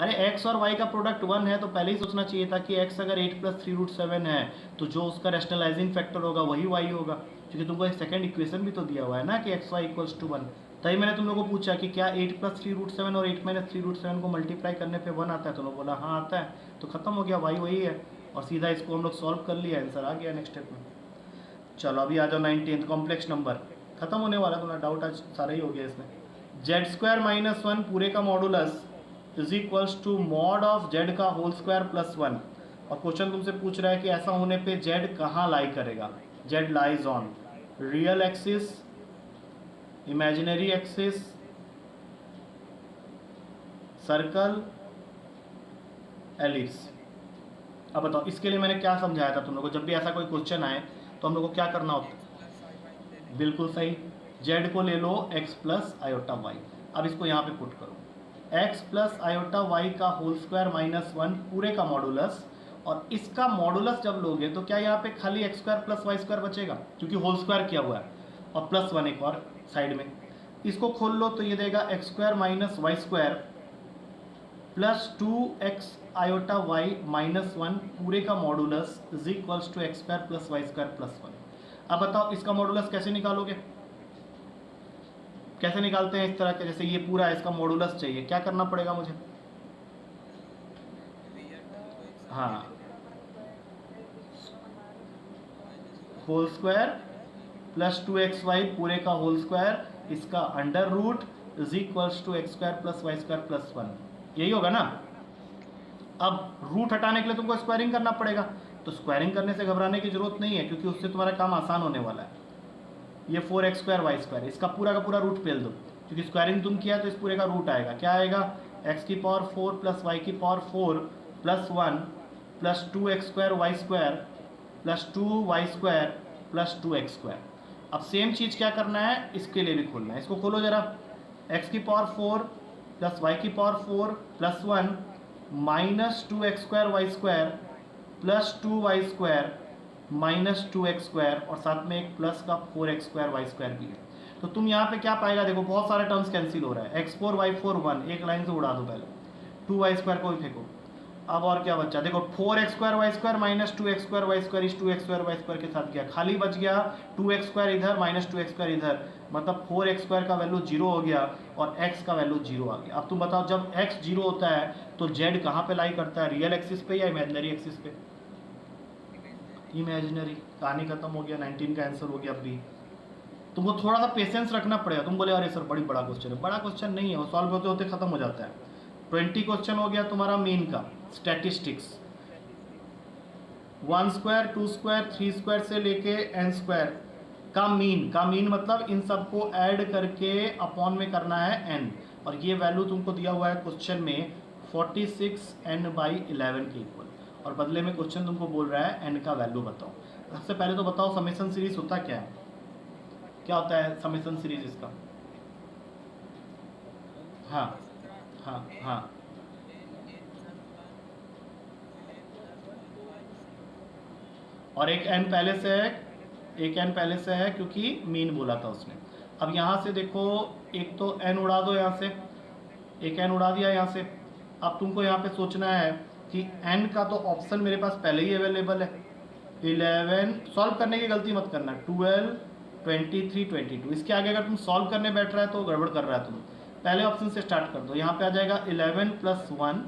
अरे x और y का प्रोडक्ट 1 है तो पहले ही सोचना चाहिए था कि x अगर 8 + 3√7 है तो जो उसका रेशनलाइजिंग फैक्टर होगा वही y होगा, क्योंकि तुमको एक सेकंड इक्वेशन भी तो दिया हुआ है ना कि xy = 1। तभी मैंने तुम लोगों को पूछा कि क्या 8 + 3√7 और 8 - 3√7 को मल्टीप्लाई करने पे 1 आता है, तो लोग बोला हाँ आता है, तो खत्म हो गया, y वही है, और सीधा इसको हम लोग सॉल्व कर लिया, आंसर आ गया नेक्स्ट स्टेप में। चलो अभी आ जाओ 19th कॉम्प्लेक्स नंबर, खत्म होने वाला, तुम्हारा डाउट आज सारा ही हो गया इसमें। z² - 1 पूरे का मॉडुलस = मॉड ऑफ z का होल स्क्वायर प्लस 1, और क्वेश्चन तुमसे पूछ रहा है कि ऐसा होने पे z कहाँ लाई करेगा। z lies on real axis, imaginary axis, circle, ellipse. अब बताओ इसके लिए मैंने क्या समझाया था तुम लोगों को, जब भी ऐसा कोई क्वेश्चन आए तो हम लोग को क्या करना होता है? बिल्कुल सही, z को ले लो x + i/y। अब इसको यहाँ पे पुट करो, x + i/y का होल स्क्वायर माइनस 1 पूरे का मॉडुलस, और इसका मॉडुलस जब लोगे तो क्या यहाँ पे खाली x² + y² बचेगा क्योंकि होल स्क्वायर किया हुआ है, और +1 एक और साइड में, इसको खोल लो तो ये देगा x² - y² plus 2x i/y minus 1 पूरे का मॉडुलस = x² + y² + 1। अब बताओ इसका मॉडुलस कैसे निकालोगे? कैसे निकालते हैं इस तरह के, जैसे ये पूरा इसका मॉडुलस चाहिए, क्या करना पड़ेगा मुझे? हाँ, होल स्क्वायर प्लस 2xy पूरे का होल स्क्वायर, इसका अंडर रूट = x² + y² + 1, यही होगा ना। अब रूट हटाने के लिए तुमको स्क्वायरिंग करना पड़ेगा, तो स्क्वायरिंग करने से घबराने की जरूरत नहीं है क्योंकि उससे तुम्हारा काम आसान होने वाला है। ये 4x² y², इसका पूरा का पूरा रूट पेल दो, क्योंकि स्क्वायरिंग तुम किया तो इस पूरे का रूट आएगा, क्या आएगा x⁴ + y⁴ + 1 + 2x² y² + 2y² + 2x²। अब सेम चीज़ क्या करना है, इसके लिए भी खोलना है, इसको खोलो जरा, x⁴ + y⁴ + 1 - 2x² y² + 2y² - 2x², और साथ में एक प्लस का 4x² y² भी है। तो तुम यहाँ पे क्या पाएगा, देखो बहुत सारे टर्म्स कैंसिल हो रहा है, x4 y4 1, एक लाइन से उड़ा दो पहले, 2y² को भी फेंको। अब और क्या बचा, देखो 4x² माइनस 2x² इस 2x² के साथ गया, खाली बच गया 2x² इधर माइनस 2x² इधर, मतलब 4x² का वैल्यू 0 हो गया और x का वैल्यू 0 आ गया। अब तुम बताओ जब x 0 होता है तो z कहाँ पे लाई करता है, रियल एक्सिस पे या इमेजिनरी एक्सिस पे? इमेजिनरी। कहानी खत्म हो गया, 19 का आंसर हो गया। अब भी तुमको थोड़ा सा पेशेंस रखना पड़ेगा। तुम बोले अरे सर बड़ी बड़ा क्वेश्चन है, बड़ा क्वेश्चन नहीं है, वो सॉल्व होते होते खत्म हो जाता है। 20 क्वेश्चन हो गया तुम्हारा मेन का, स्टैटिस्टिक्स। 1² 2² 3² से लेके n² का मीन मतलब इन सबको ऐड करके अपॉन में करना है n, और ये वैल्यू तुमको दिया हुआ है क्वेश्चन में 46n/11 के इक्वल, और बदले में क्वेश्चन तुमको बोल रहा है n का वैल्यू बताओ। सबसे पहले तो बताओ समेशन सीरीज होता क्या है, क्या होता है समेशन सीरीज इसका? हाँ हाँ हाँ, और एक n पहले से है, एक n पहले से है क्योंकि मीन बोला था उसने। अब यहाँ से देखो, एक तो n उड़ा दो यहाँ से, एक n उड़ा दिया यहाँ से। अब तुमको यहाँ पे सोचना है कि n का तो ऑप्शन मेरे पास पहले ही अवेलेबल है, 11 सॉल्व करने की गलती मत करना, 12 23 22, इसके आगे अगर तुम सॉल्व करने बैठ रहा है तो गड़बड़ कर रहा है तुम। पहले ऑप्शन से स्टार्ट कर दो, यहाँ पे आ जाएगा 11 + 1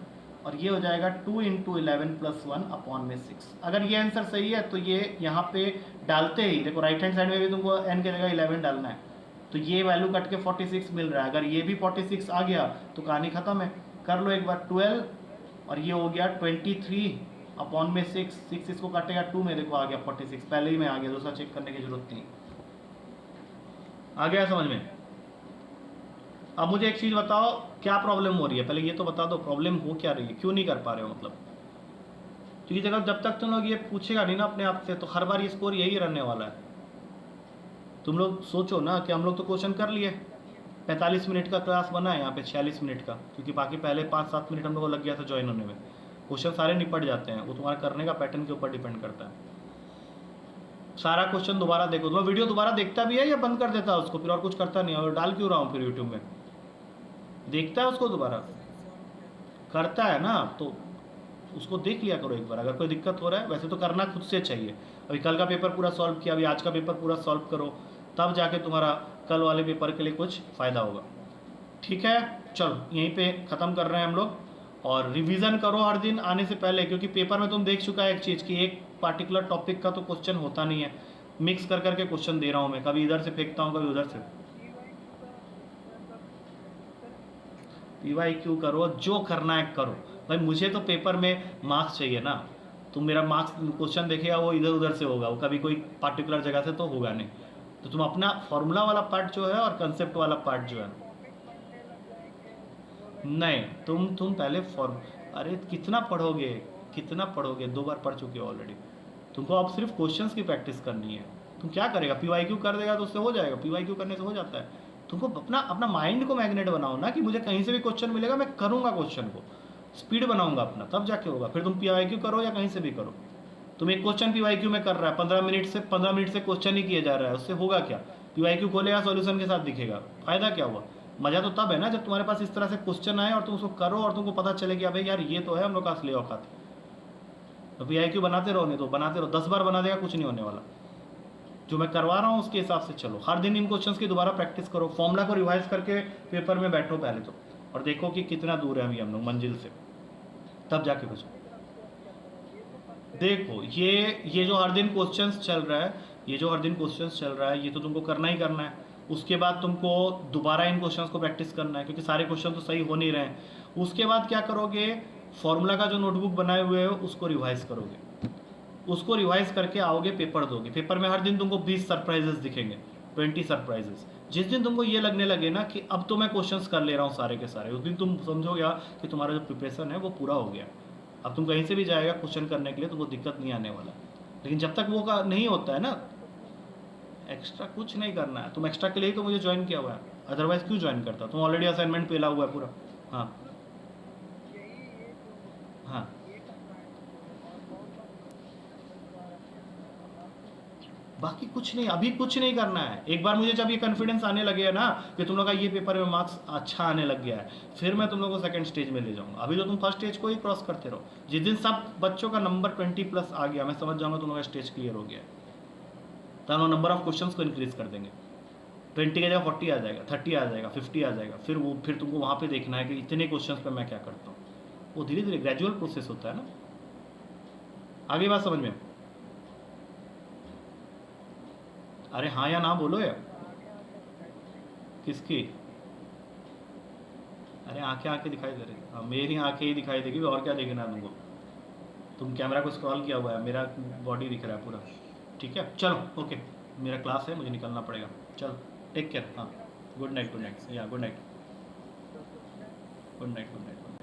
और ये हो जाएगा 2 × 11 + 1 अपॉन में 6। अगर ये आंसर सही है तो ये यहाँ पे डालते ही देखो राइट हैंड साइड में भी तुमको n की जगह 11 डालना है, तो ये वैल्यू कट के 46 मिल रहा है। अगर ये भी 46 आ गया तो कहानी खत्म है। कर लो एक बार, 12 और ये हो गया 23 अपॉन में 6 इसको काटेगा 2 में, देखो आ गया 46, पहले ही में आ गया, दूसरा चेक करने की जरूरत नहीं। आ गया समझ में? अब मुझे एक चीज़ बताओ, क्या प्रॉब्लम हो रही है, पहले ये तो बता दो प्रॉब्लम हो क्या रही है, क्यों नहीं कर पा रहे हो मतलब? क्योंकि जब तक तुम लोग ये पूछेगा नहीं ना अपने आप से तो हर बार ये स्कोर यही रहने वाला है। तुम लोग सोचो ना कि हम लोग तो क्वेश्चन कर लिए, 45 मिनट का क्लास बना है यहाँ पे 46 मिनट का, क्योंकि बाकी पहले 5-7 मिनट हम लोग को लग गया था ज्वाइन होने में। क्वेश्चन सारे निपट जाते हैं, वो तुम्हारा करने का पैटर्न के ऊपर डिपेंड करता है। सारा क्वेश्चन दोबारा देखो, तो वीडियो दोबारा देखता भी है या बंद कर देता है उसको फिर और कुछ करता नहीं है, और डाल क्यों रहा हूँ फिर यूट्यूब में? देखता है उसको दोबारा, करता है ना, तो उसको देख लिया करो एक बार अगर कोई दिक्कत हो रहा है। वैसे तो करना खुद से चाहिए, अभी कल का पेपर पूरा सॉल्व किया, अभी आज का पेपर पूरा सॉल्व करो, तब जाके तुम्हारा कल वाले पेपर के लिए कुछ फ़ायदा होगा। ठीक है, चलो यहीं पे ख़त्म कर रहे हैं हम लोग, और रिवीजन करो हर दिन आने से पहले, क्योंकि पेपर में तुम देख चुका है एक चीज़ कि एक पार्टिकुलर टॉपिक का तो क्वेश्चन होता नहीं है, मिक्स कर करके क्वेश्चन दे रहा हूँ मैं, कभी इधर से फेंकता हूँ कभी उधर से। PYQ करो, जो करना है करो भाई, मुझे तो पेपर में मार्क्स चाहिए ना। तुम मेरा मार्क्स क्वेश्चन देखेगा वो इधर उधर से होगा, वो कभी कोई पार्टिकुलर जगह से तो होगा नहीं। तो तुम अपना फॉर्मूला वाला पार्ट जो है और कंसेप्ट वाला पार्ट जो है, नहीं तुम पहले अरे कितना पढ़ोगे, कितना पढ़ोगे, 2 बार पढ़ चुके हो ऑलरेडी। तुमको अब सिर्फ क्वेश्चंस की प्रैक्टिस करनी है। तुम क्या करेगा, PYQ कर देगा तो उससे हो जाएगा, PYQ करने से हो जाता है। तुमको अपना माइंड को मैग्नेट बनाओ ना, कि मुझे कहीं से भी क्वेश्चन मिलेगा मैं करूँगा, क्वेश्चन को स्पीड बनाऊंगा अपना, तब जाके होगा। फिर तुम PYQ करो या कहीं से भी करो, तुम एक क्वेश्चन PYQ में कर रहा है 15 मिनट से क्वेश्चन ही किया जा रहा है, उससे होगा क्या? PYQ खोलेगा सॉल्यूशन के साथ दिखेगा, फायदा क्या हुआ? मज़ा तो तब है ना जब तुम्हारे पास इस तरह से क्वेश्चन आए और तुम उसको करो और तुमको पता चले कि अबे यार ये तो है हम लोग का असली औकात। तो PYQ बनाते रहो, नहीं तो बनाते रहो, 10 बार बना देगा कुछ नहीं होने वाला। जो मैं करवा रहा हूँ उसके हिसाब से चलो, हर दिन इन क्वेश्चंस की दोबारा प्रैक्टिस करो, फॉर्मूला को रिवाइज करके पेपर में बैठो पहले तो, और देखो कि कितना दूर है अभी हम लोग मंजिल से, तब जाके बचो। देखो ये जो हर दिन क्वेश्चंस चल रहा है, ये जो हर दिन क्वेश्चंस चल रहा है, ये तो तुमको करना ही करना है। उसके बाद तुमको दोबारा इन क्वेश्चंस को प्रैक्टिस करना है, क्योंकि सारे क्वेश्चन तो सही हो नहीं रहे हैं। उसके बाद क्या करोगे, फॉर्मूला का जो नोटबुक बनाए हुए हो उसको रिवाइज करोगे, उसको रिवाइज करके आओगे, पेपर दोगे। पेपर में हर दिन तुमको 20 सरप्राइजेस दिखेंगे, 20 सरप्राइजेस। जिस दिन तुमको ये लगने लगे ना कि अब तो मैं क्वेश्चंस कर ले रहा हूँ सारे के सारे, उस दिन तुम समझोगे कि तुम्हारा जो प्रिपरेशन है वो पूरा हो गया। अब तुम कहीं से भी जाएगा क्वेश्चन करने के लिए तो वो दिक्कत नहीं आने वाला। लेकिन जब तक वो का नहीं होता है ना, एक्स्ट्रा कुछ नहीं करना है। तुम एक्स्ट्रा के लिए तो मुझे ज्वाइन किया हुआ है, अदरवाइज क्यों ज्वाइन करता? तुम ऑलरेडी असाइनमेंट पेला हुआ है पूरा। हाँ हाँ बाकी कुछ नहीं, अभी कुछ नहीं करना है। एक बार मुझे जब ये कॉन्फिडेंस आने लगे ना कि तुम लोग का ये पेपर में मार्क्स अच्छा आने लग गया है, फिर मैं तुम लोग को सेकंड स्टेज में ले जाऊंगा। अभी तो तुम फर्स्ट स्टेज को ही क्रॉस करते रहो। जिस दिन सब बच्चों का नंबर 20+ आ गया, मैं समझ जाऊंगा तुम लोग का स्टेज क्लियर हो गया है, तो हम लोग नंबर ऑफ क्वेश्चंस को इंक्रीज कर देंगे। 20 की जगह 40 आ जाएगा, 30 आ जाएगा, 50 आ जाएगा। फिर तुमको वहाँ पे देखना है कि इतने क्वेश्चंस पे मैं क्या करता हूँ। वो धीरे धीरे ग्रेजुअल प्रोसेस होता है ना। आगे बात समझ में? अरे हाँ या ना बोलो यार। किसकी? अरे आंखें आंखें दिखाई दे रही। हाँ, मेरी आंखें ही दिखाई देगी, और क्या देखना है तुमको? तुम कैमरा को स्क्रॉल किया हुआ है, मेरा बॉडी दिख रहा है पूरा। ठीक है, चलो ओके, मेरा क्लास है, मुझे निकलना पड़ेगा। चलो टेक केयर। हाँ, गुड नाइट, गुड नाइट, या good night, good night, good night.